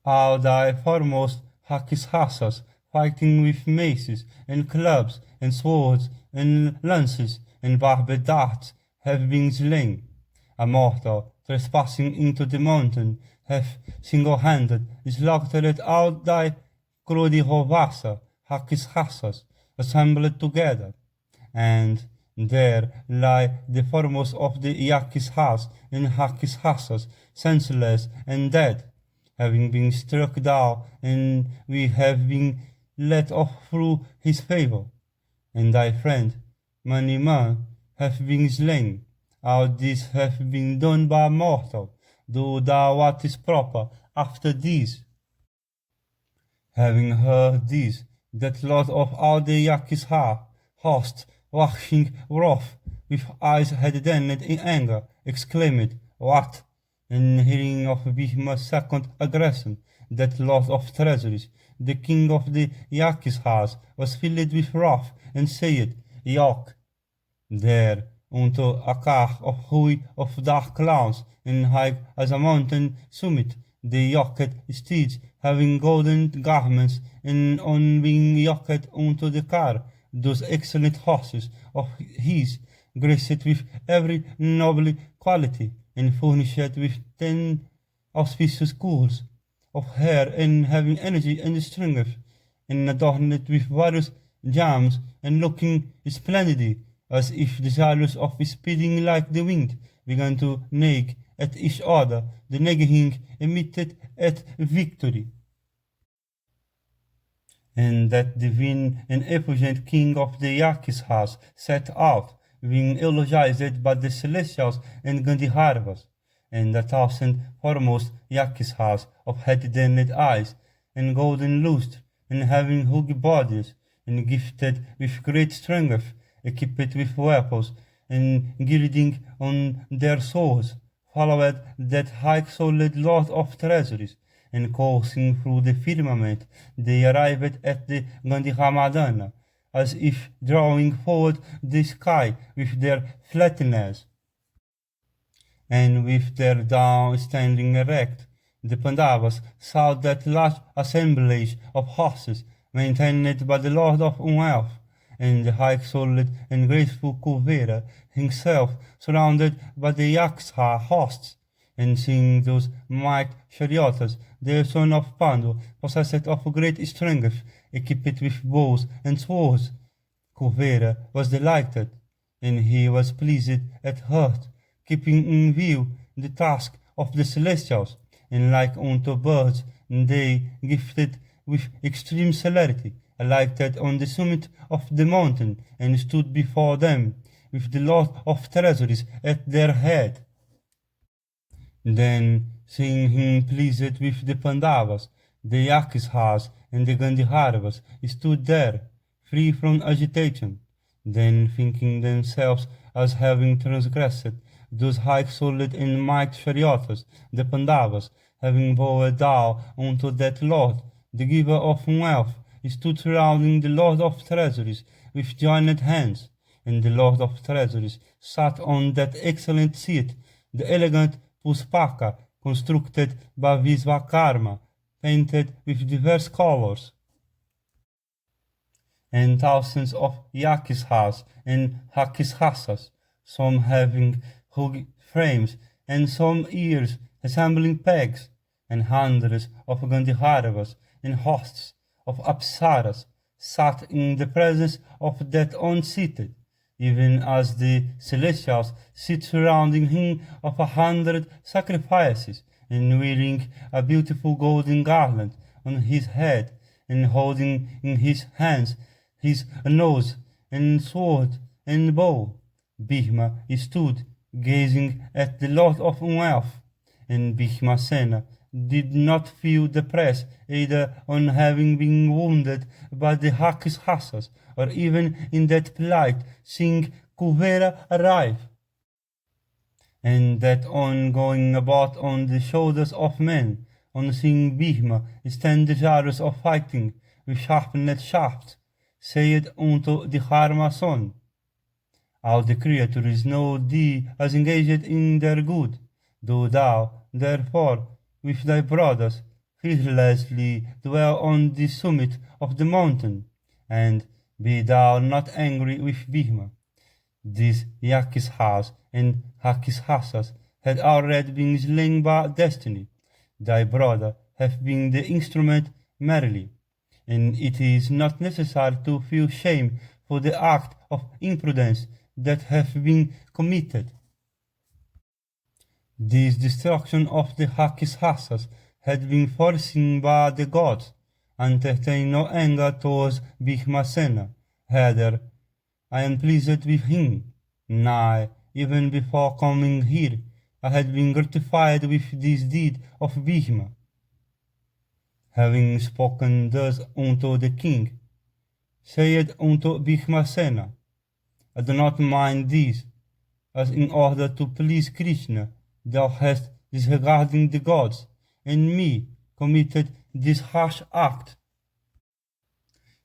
all thy foremost Rakshasas, fighting with maces, and clubs, and swords, and lances, and barbed darts, have been slain. A mortal, trespassing into the mountain, hath single-handed slaughtered all thy Krodihovasa, Rakshasas, assembled together. And there lie the foremost of the Yakshas and Rakshasas, senseless and dead, having been struck down, and we have been let off through his favor. And thy friend Maniman hath been slain. All this hath been done by a mortal. Do thou what is proper after this. Having heard this, that lord of all the Yakshas, host, waxing wroth, with eyes hardened in anger, exclaimed, "What?" In hearing of Bhishma's second aggression, that lord of treasuries, the king of the Yakshas, was filled with wrath, and said, "Yok, there, unto a car of hue of dark clouds, and high as a mountain summit, the yoked steeds, having golden garments, and on being yoked unto the car, those excellent horses of his, graced with every noble quality, and furnished with 10 auspicious curls of hair, and having energy and strength, and adorned with various gems, and looking splendidly, as if desirous of speeding like the wind, began to nag at each other, the nagging emitted at victory. And that divine and effulgent king of the Yakshas set out, being eulogized by the celestials and Gandharvas, and 1,000 foremost Yakshas of head-dented eyes, and golden lustre, and having huggy bodies, and gifted with great strength, equipped with weapons, and girding on their swords, followed that high-souled lord of treasuries, and coursing through the firmament, they arrived at the Gandhimadana, as if drawing forward the sky with their flatness, and with their down standing erect. The Pandavas saw that large assemblage of horses, maintained by the Lord of Wealth, and the high-souled and graceful Kuvera himself, surrounded by the Yaksha hosts, and seeing those mighty chariots, the son of Pandu, possessed of great strength, equipped with bows and swords, Kuvera was delighted, and he was pleased at heart, keeping in view the task of the celestials, and like unto birds, they gifted with extreme celerity, alighted on the summit of the mountain, and stood before them, with the Lord of treasuries at their head. Then, seeing him pleased with the Pandavas, the Yakshas and the Gandharvas stood there, free from agitation. Then, thinking themselves as having transgressed those high-souled and mighty chariots, the Pandavas, having bowed down unto that Lord, the giver of wealth, stood surrounding the Lord of treasuries with joined hands, and the Lord of treasuries sat on that excellent seat, the elegant Puspaka, constructed by Visvakarma, painted with diverse colors, and thousands of Yakshas and Hakshasas, some having hug frames, and some ears resembling pegs, and hundreds of Gandharvas and hosts of Apsaras sat in the presence of that unseated, even as the celestials sit surrounding him of 100 sacrifices, and wearing a beautiful golden garland on his head, and holding in his hands his nose and sword and bow. Bhishma stood gazing at the Lord of Wealth, and Bhishmasena did not feel depressed either on having been wounded by the Rakshasas, or even in that plight seeing Kuvera arrive, and that on going about on the shoulders of men, on seeing Bhishma stand desirous of fighting with sharpened shafts, said unto the Dharma son, "All the creatures know thee as engaged in their good. Do thou, therefore, with thy brothers, fearlessly dwell on the summit of the mountain, and be thou not angry with Bhishma." These Yakshas and Rakshasas had already been slain by destiny. Thy brother hath been the instrument merely, and it is not necessary to feel shame for the act of imprudence that hath been committed. This destruction of the Rakshasas had been foreseen by the gods. Entertain no anger towards Bhishmasena. Rather, I am pleased with him. Nay, even before coming here, I had been gratified with this deed of Bhishma. Having spoken thus unto the king, said unto Bhishmasena, I do not mind this, as in order to please Krishna, thou hast, disregarding the gods and me, committed this harsh act,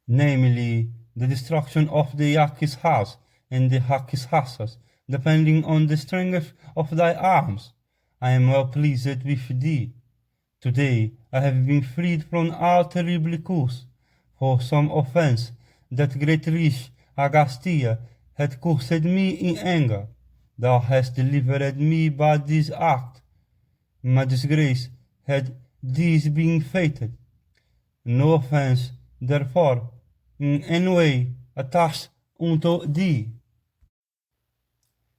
namely the destruction of the Yakshas and the Rakshasas, depending on the strength of thy arms. I am well pleased with thee. Today I have been freed from all terrible curse, for some offense that great rish Agastya had cursed me in anger. Thou hast delivered me by this act. My disgrace had this been fated. No offense, therefore, in any way attached unto thee.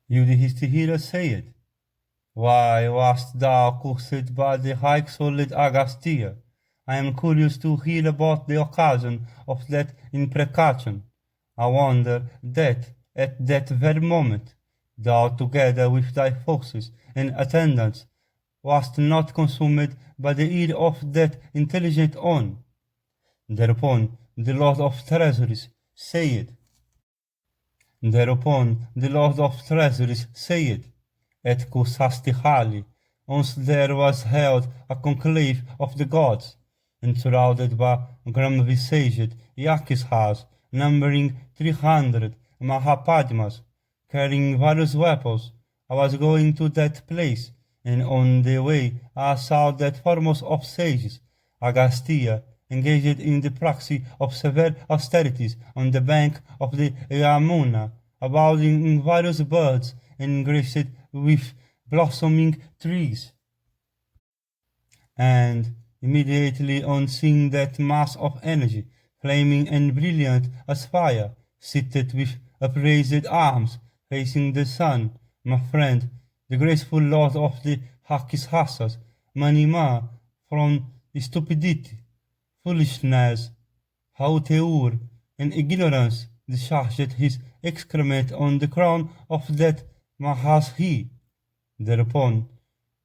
Yudhishthira said, Why wast thou cursed by the high-souled Agastya? I am curious to hear about the occasion of that imprecation. I wonder that at that very moment thou, together with thy forces and attendants, wast not consumed by the ire of that intelligent one. Thereupon the Lord of Treasuries said, At Kusastihali, once there was held a conclave of the gods, enshrouded by gram-visaged Yakshas, numbering 300 Mahapadmas, carrying various weapons. I was going to that place, and on the way I saw that foremost of sages, Agastya, engaged in the practice of severe austerities on the bank of the Yamuna, abounding in various birds and graced with blossoming trees. And immediately on seeing that mass of energy, flaming and brilliant as fire, seated with upraised arms, facing the sun, my friend, the graceful lord of the Rakshasas, Manima, from stupidity, foolishness, hauteur, and ignorance, discharged his excrement on the crown of that Mahasi. Thereupon,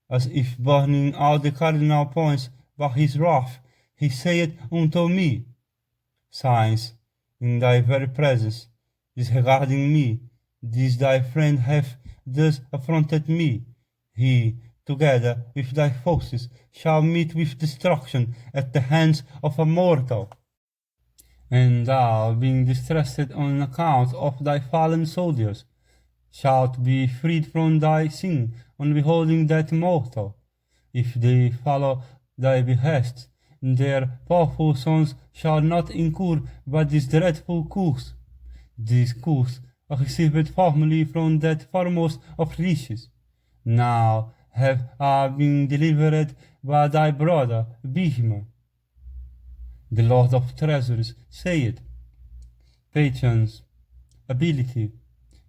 as if burning all the cardinal points by his wrath, he said unto me, Since, in thy very presence, disregarding me, this thy friend hath thus affronted me, he, together with thy forces, shall meet with destruction at the hands of a mortal. And thou, being distressed on account of thy fallen soldiers, shalt be freed from thy sin on beholding that mortal. If they follow thy behests, their powerful sons shall not incur by this dreadful curse. This curse I received formerly from that foremost of riches. Now have I been delivered by thy brother Bhishma. The Lord of Treasuries said, Patience, ability,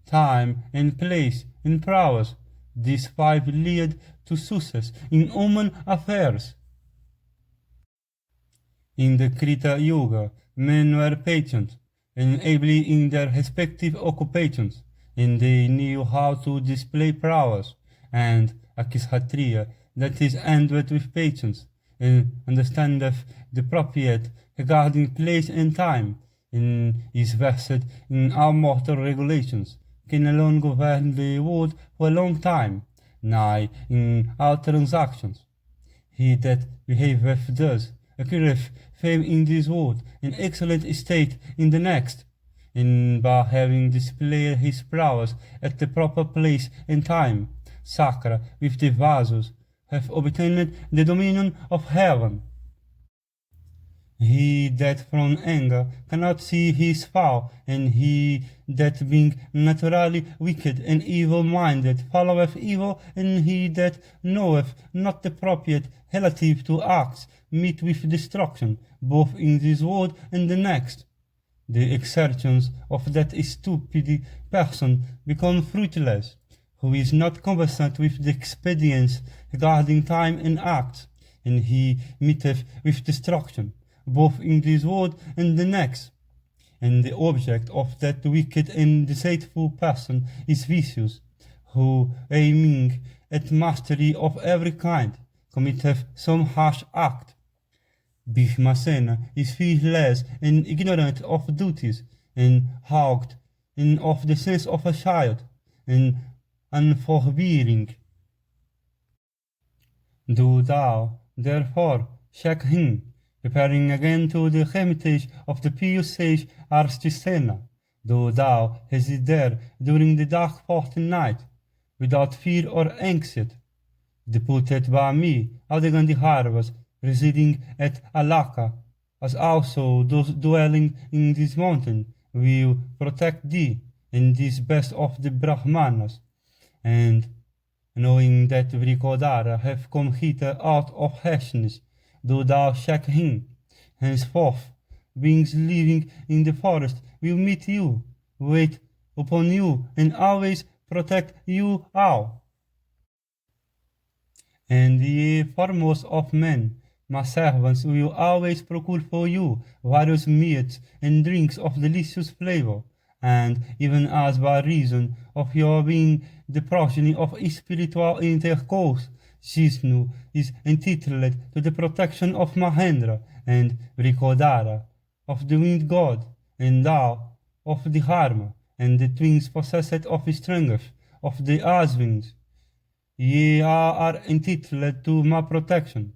time and place and prowess, these five lead to success in human affairs. In the Krita Yuga, men were patient and able in their respective occupations, and they knew how to display prowess, and a Kshatriya that is endowed with patience, and understandeth the appropriate regarding place and time, and is versed in all mortal regulations, can alone govern the world for a long time, nay, in all transactions. He that behaveth thus acquireth fame in this world, and excellent estate in the next, and by having displayed his prowess at the proper place and time, Sakra with the Vasus have obtained the dominion of heaven. He that from anger cannot see his foul, and he that being naturally wicked and evil-minded followeth evil, and he that knoweth not the appropriate relative to acts meet with destruction, both in this world and the next. The exertions of that stupid person become fruitless, who is not conversant with the expedients regarding time and acts, and he meeteth with destruction, both in this world and the next. And the object of that wicked and deceitful person is vicious, who, aiming at mastery of every kind, committeth some harsh act. Bhishmasena is fearless and ignorant of duties, and hogged in of the sense of a child, and unforbearing. Do thou, therefore, check him, repairing again to the hermitage of the pious sage Arsticena. Do thou hesitate there during the dark fortnight, without fear or anxiety, deputed by me, Aldegandhiharvas, residing at Alaka, as also those dwelling in this mountain, will protect thee, and this best of the Brahmanas, and knowing that Vrikodara have come hither out of harshness, do thou check him. Henceforth, beings living in the forest will meet you, wait upon you, and always protect you all. And ye foremost of men, my servants will always procure for you various meats and drinks of delicious flavor, and even as by reason of your being the progeny of spiritual intercourse, Jishnu is entitled to the protection of Mahendra and Vrikodara, of the wind god, and thou of the Dharma, and the twins possessed of strength of the Aswins. Ye are entitled to my protection,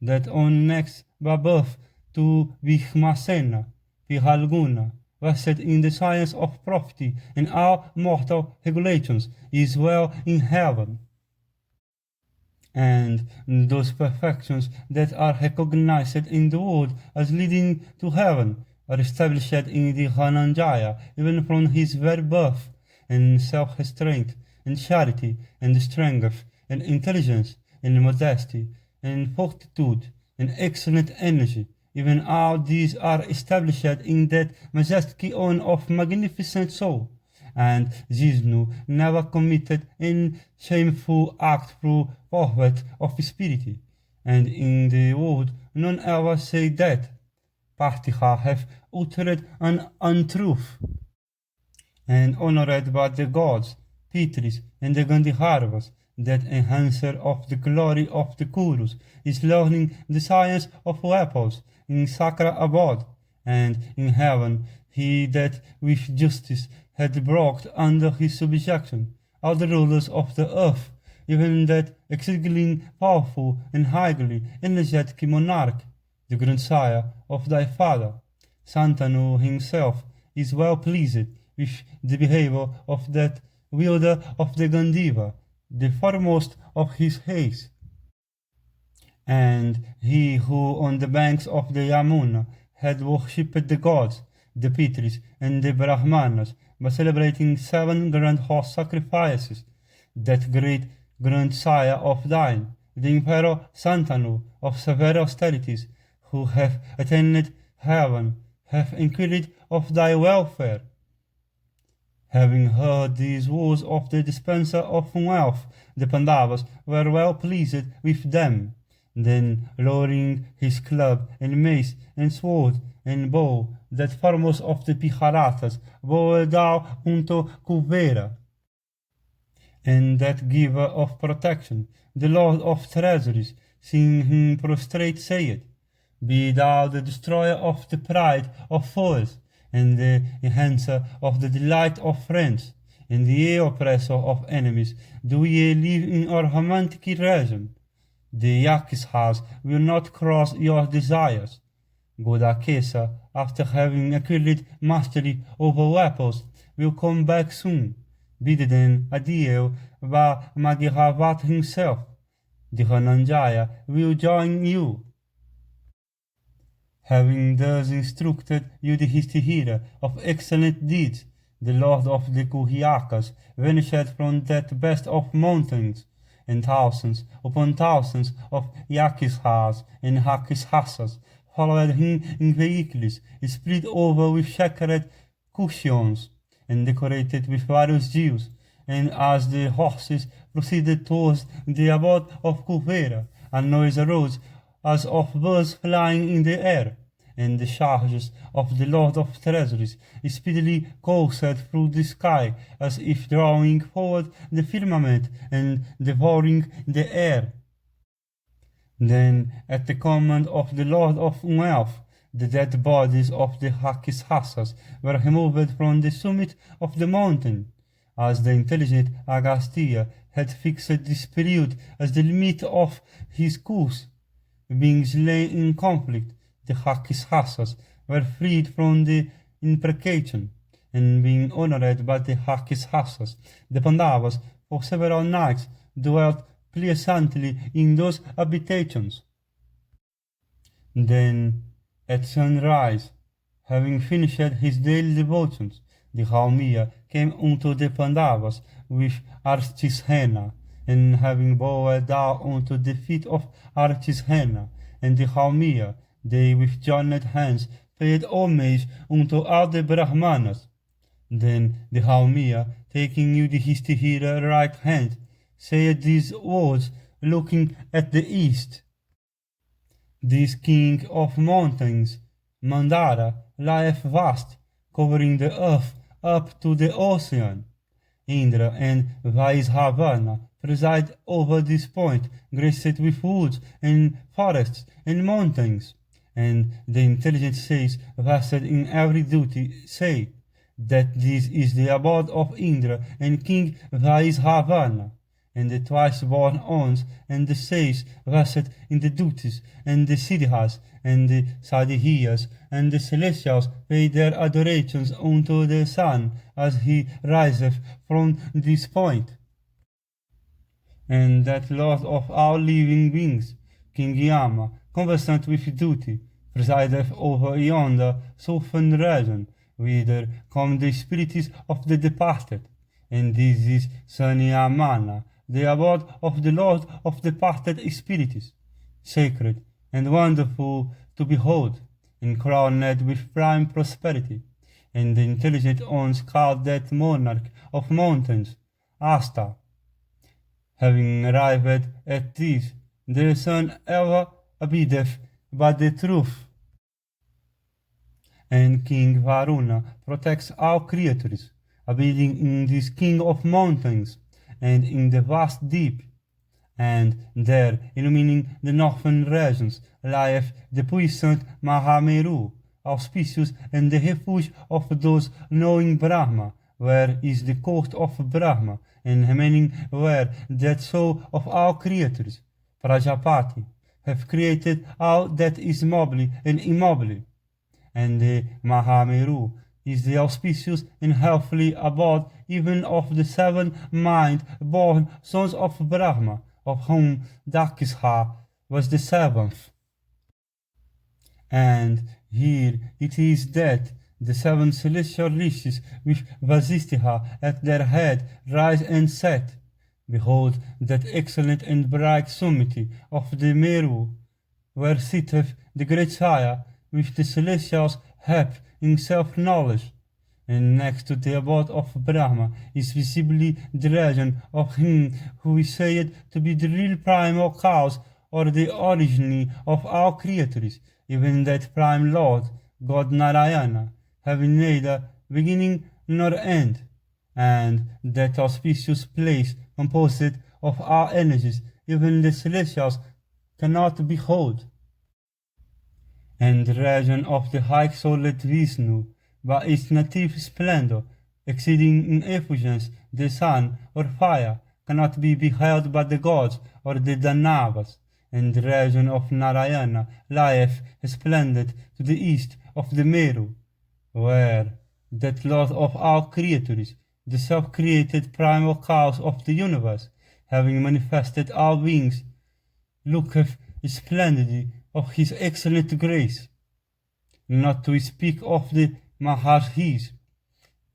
that on next by birth to Bhishmasena, Pihalguna, vested in the science of prophecy and all mortal regulations, is well in heaven. And those perfections that are recognized in the world as leading to heaven are established in the Dhananjaya even from his very birth, and self-restraint, and charity, and strength, and intelligence, and modesty, and fortitude, and excellent energy. Even all these are established in that majestic own of magnificent soul. And Jishnu never committed any shameful act through forward of spirit, and in the world none ever say that Partiha have uttered an untruth, and honored by the gods, Pitris, and the Gandhiharvas, that enhancer of the glory of the Kurus is learning the science of weapons in Sakra abode, and in heaven he that with justice had brought under his subjection all the rulers of the earth, even that exceedingly powerful and highly energetic monarch, the grandsire of thy father, Santanu himself, is well pleased with the behavior of that wielder of the Gandiva, the foremost of his race. And he who on the banks of the Yamuna had worshipped the gods, the Pitris, and the Brahmanas, by celebrating 7 grand horse sacrifices, that great grandsire of thine, the Emperor Santanu, of severe austerities, who have attained heaven, have inquired of thy welfare. Having heard these words of the dispenser of wealth, the Pandavas were well pleased with them. Then, lowering his club and mace and sword and bow, that foremost of the Piharatas bowed down unto Kuvera, and that giver of protection, the Lord of treasuries, seeing him prostrate, said, Be thou the destroyer of the pride of foes, and the enhancer of the delight of friends, and the oppressor of enemies. Do ye live in our romantic region? The Yakshas will not cross your desires. Godakesa, after having acquired mastery over weapons, will come back soon, bidden adieu by Magiravat himself. The Dhananjaya will join you. Having thus instructed Yudhishthira of excellent deeds, the lord of the Kuhyakas vanished from that best of mountains, and thousands upon thousands of Yakshas and Rakshasas followed him in vehicles spread over with checkered cushions and decorated with various jewels. And as the horses proceeded towards the abode of Kuvera, a noise arose as of birds flying in the air, and the charges of the Lord of Treasuries speedily coursed through the sky, as if drawing forward the firmament and devouring the air. Then, at the command of the Lord of Wealth, the dead bodies of the Rakshasas were removed from the summit of the mountain, as the intelligent Agastya had fixed this period as the limit of his course. Being slain in conflict, the Rakshasas were freed from the imprecation, and being honored by the Rakshasas, the Pandavas for several nights dwelt pleasantly in those habitations. Then, at sunrise, having finished his daily devotions, the Raumia came unto the Pandavas with Archisena, and having bowed down unto the feet of Archisena and the Raumia, they with joined hands paid homage unto all the Brahmanas. Then the Raumia, taking Yudhishthira's right hand, said these words, looking at the east. This king of mountains, Mandara, lieth vast, covering the earth up to the ocean. Indra and Vaisravana preside over this point, graced with woods and forests and mountains. And the intelligent sages, vested in every duty, say that this is the abode of Indra and King Vaisravana. And the twice-born ones and the sages vested in the duties, and the siddhas and the sadhiyas and the celestials pay their adorations unto the sun as he riseth from this point. And that Lord of all living beings, King Yama, conversant with duty, presideth over yonder southern region, whither come the spirits of the departed. And this is Sanyamana, the abode of the Lord of departed spirits, sacred and wonderful to behold, and crowned with prime prosperity. And the intelligent ones called that monarch of mountains, Asta. Having arrived at this, their son ever abideth by the truth. And King Varuna protects all creatures, abiding in this king of mountains, and in the vast deep. And there, illumining the northern regions, lieth the puissant Mahameru, auspicious and the refuge of those knowing Brahma, where is the court of Brahma, and remaining where that soul of all creatures, Prajapati, have created all that is mobile and immobile. And the Mahameru is the auspicious and healthfully abode even of the 7 mind-born sons of Brahma, of whom Dakisha was the 7th. And here it is that the 7 celestial rishis with Vasistha at their head rise and set. Behold that excellent and bright summit of the Meru, where sitteth the great Jaya with the celestials help in self-knowledge. And next to the abode of Brahma is visibly the region of him who is said to be the real primal cause or the origin of all creatures, even that prime Lord, God Narayana, having neither beginning nor end, and that auspicious place composed of all energies, even the celestials cannot behold. And the region of the high-souled Vishnu, by its native splendor, exceeding in effulgence the sun or fire, cannot be beheld by the gods or the Danavas. And the region of Narayana lieth splendid to the east of the Meru, where that Lord of all creatures, the self-created primal cause of the universe, having manifested all beings, looketh splendidly of his excellent grace. Not to speak of the Maharshis,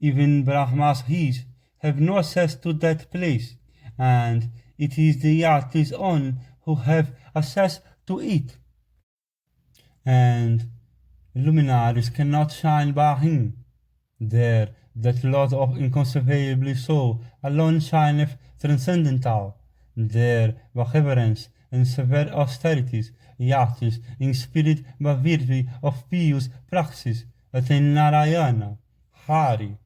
even Brahmarshis have no access to that place, and it is the Yatis only who have access to it. And luminaries cannot shine by him. There that Lord of inconceivable soul alone shineth transcendental. There by reverence and severe austerities, Yatis in spirit by virtue of pious praxis attain Narayana, Hari,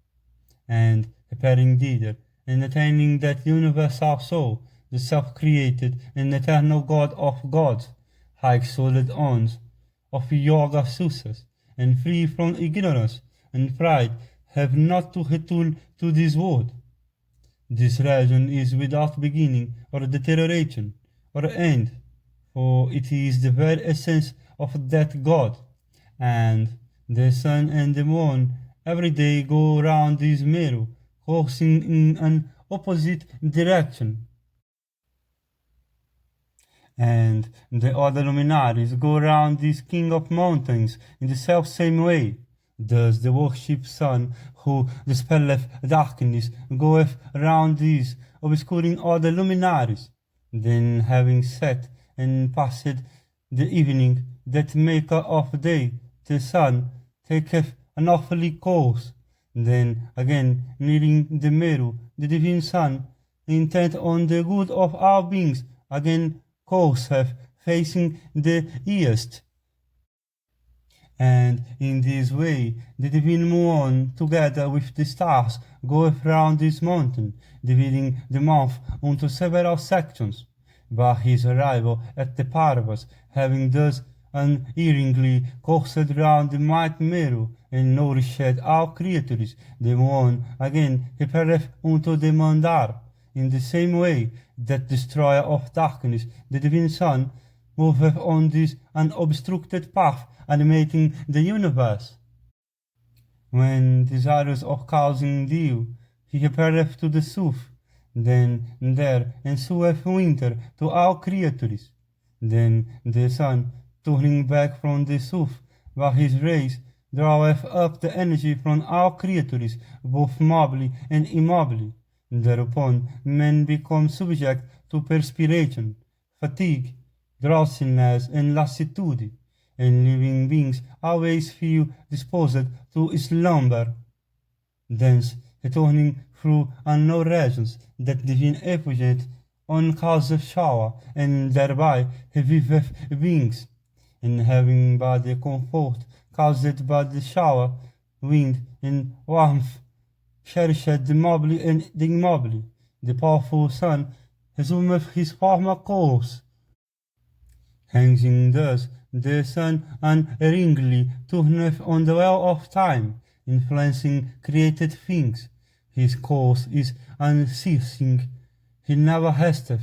and appearing thither, and attaining that universal soul, the self-created and eternal God of gods, high-souled ones of yoga success, and free from ignorance and pride, have not to return to this world. This region is without beginning or deterioration or end, for it is the very essence of that God, and the sun and the moon every day go round this mirror, coursing in an opposite direction. And the other luminaries go round this king of mountains in the self-same way. Thus the worship sun, who dispelleth darkness, goeth round these, obscuring other luminaries. Then having set and passed the evening, that maker of day, the sun, taketh an awfully course. Then again, nearing the mirror, the divine sun, intent on the good of our beings, again courseth facing the east. And in this way the divine moon, together with the stars, goeth round this mountain, dividing the month into several sections. By his arrival at the Parvas, having thus unerringly coursed round the mighty mirror, and nourished all creatures, the moon again repaireth unto the mandar. In the same way, that destroyer of darkness, the divine sun, moveth on this unobstructed path, animating the universe. When desirous of causing dew, he repaireth to the south. Then there ensueth winter to all creatures. Then the sun, turning back from the south, by his rays, draweth up the energy from all creatures, both mobile and immobile. Thereupon men become subject to perspiration, fatigue, drowsiness, and lassitude, and living beings always feel disposed to slumber. Thence, returning through unknown regions, that divine effulgence uncauseth shower, and thereby reviveth beings, and having by the comfort caused by the shower, wind, and warmth, cherished the mobile and the immobile, the powerful sun resumeth his former course. Hanging thus, the sun unerringly turneth on the wheel of time, influencing created things. His course is unceasing, he never hasteth.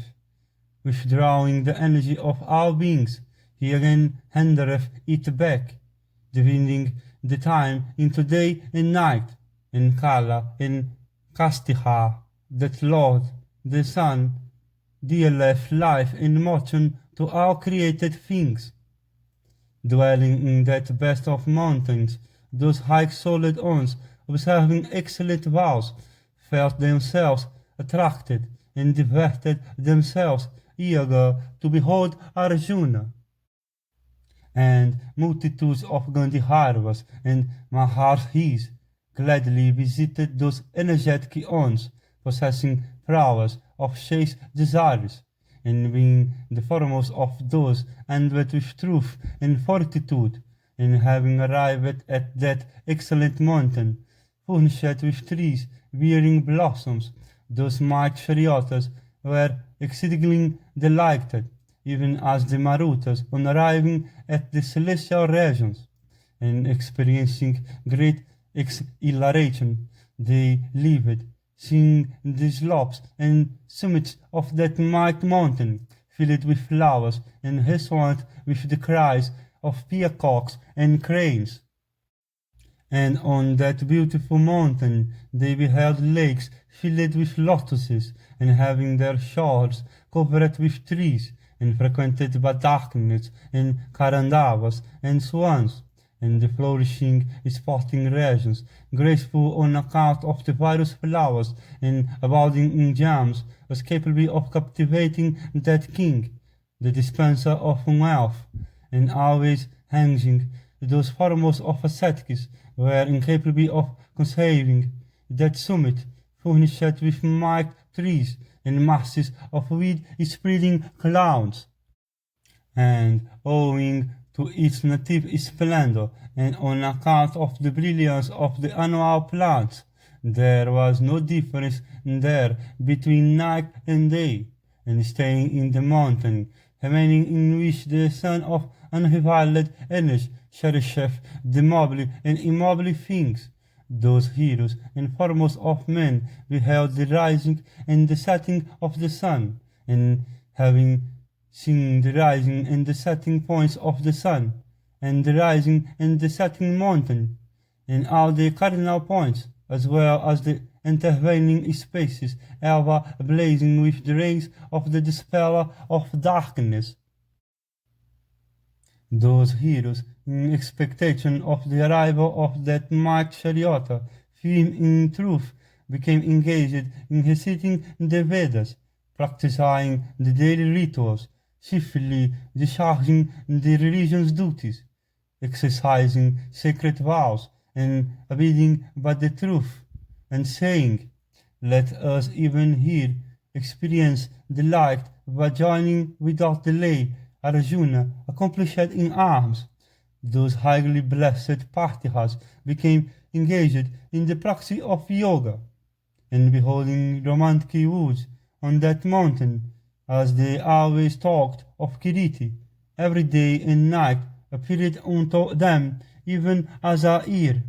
Withdrawing the energy of all beings, he again hendereth it back, dividing the time into day and night, in Kala and Kastiha, that Lord, the Sun, dealeth life and motion to all created things. Dwelling in that best of mountains, those high-souled ones, observing excellent vows, felt themselves attracted and diverted themselves eager to behold Arjuna. And multitudes of Gandharvas and Maharshis gladly visited those energetic ones, possessing prowess of chase desires, and being the foremost of those endowed with truth and fortitude, and having arrived at that excellent mountain, furnished with trees bearing blossoms, those mighty charioteers were exceedingly delighted, even as the Marutas, on arriving at the celestial regions, and experiencing great exhilaration, they lived, seeing the slopes and summits of that mighty mountain, filled with flowers and resonant with the cries of peacocks and cranes. And on that beautiful mountain they beheld lakes filled with lotuses, and having their shores covered with trees, and frequented by darkness and karandavas and swans, and the flourishing sporting regions, graceful on account of the various flowers, and abounding in gems, was capable of captivating that king, the dispenser of wealth, and always hanging those foremost of ascetics were incapable of conceiving that summit, furnished with mighty trees and masses of weed-spreading clouds. And owing to its native splendor, and on account of the brilliance of the annual plants, there was no difference there between night and day, and staying in the mountain, remaining in which the sun of unrivaled energy cherisheth the mobile and immobile things. Those heroes and foremost of men beheld the rising and the setting of the sun, and having seen the rising and the setting points of the sun, and the rising and the setting mountain, and all the cardinal points, as well as the intervening spaces, ever blazing with the rays of the dispeller of darkness. Those heroes, in expectation of the arrival of that mighty charioteer, firm in truth, became engaged in reciting the Vedas, practicing the daily rituals, chiefly discharging the religion's duties, exercising sacred vows, and abiding by the truth, and saying, "Let us even here experience delight by joining without delay Arjuna accomplished in arms." Those highly blessed Parthas became engaged in the practice of yoga, and beholding romantic woods on that mountain, as they always talked of Kiriti, every day and night appeared unto them even as a ear.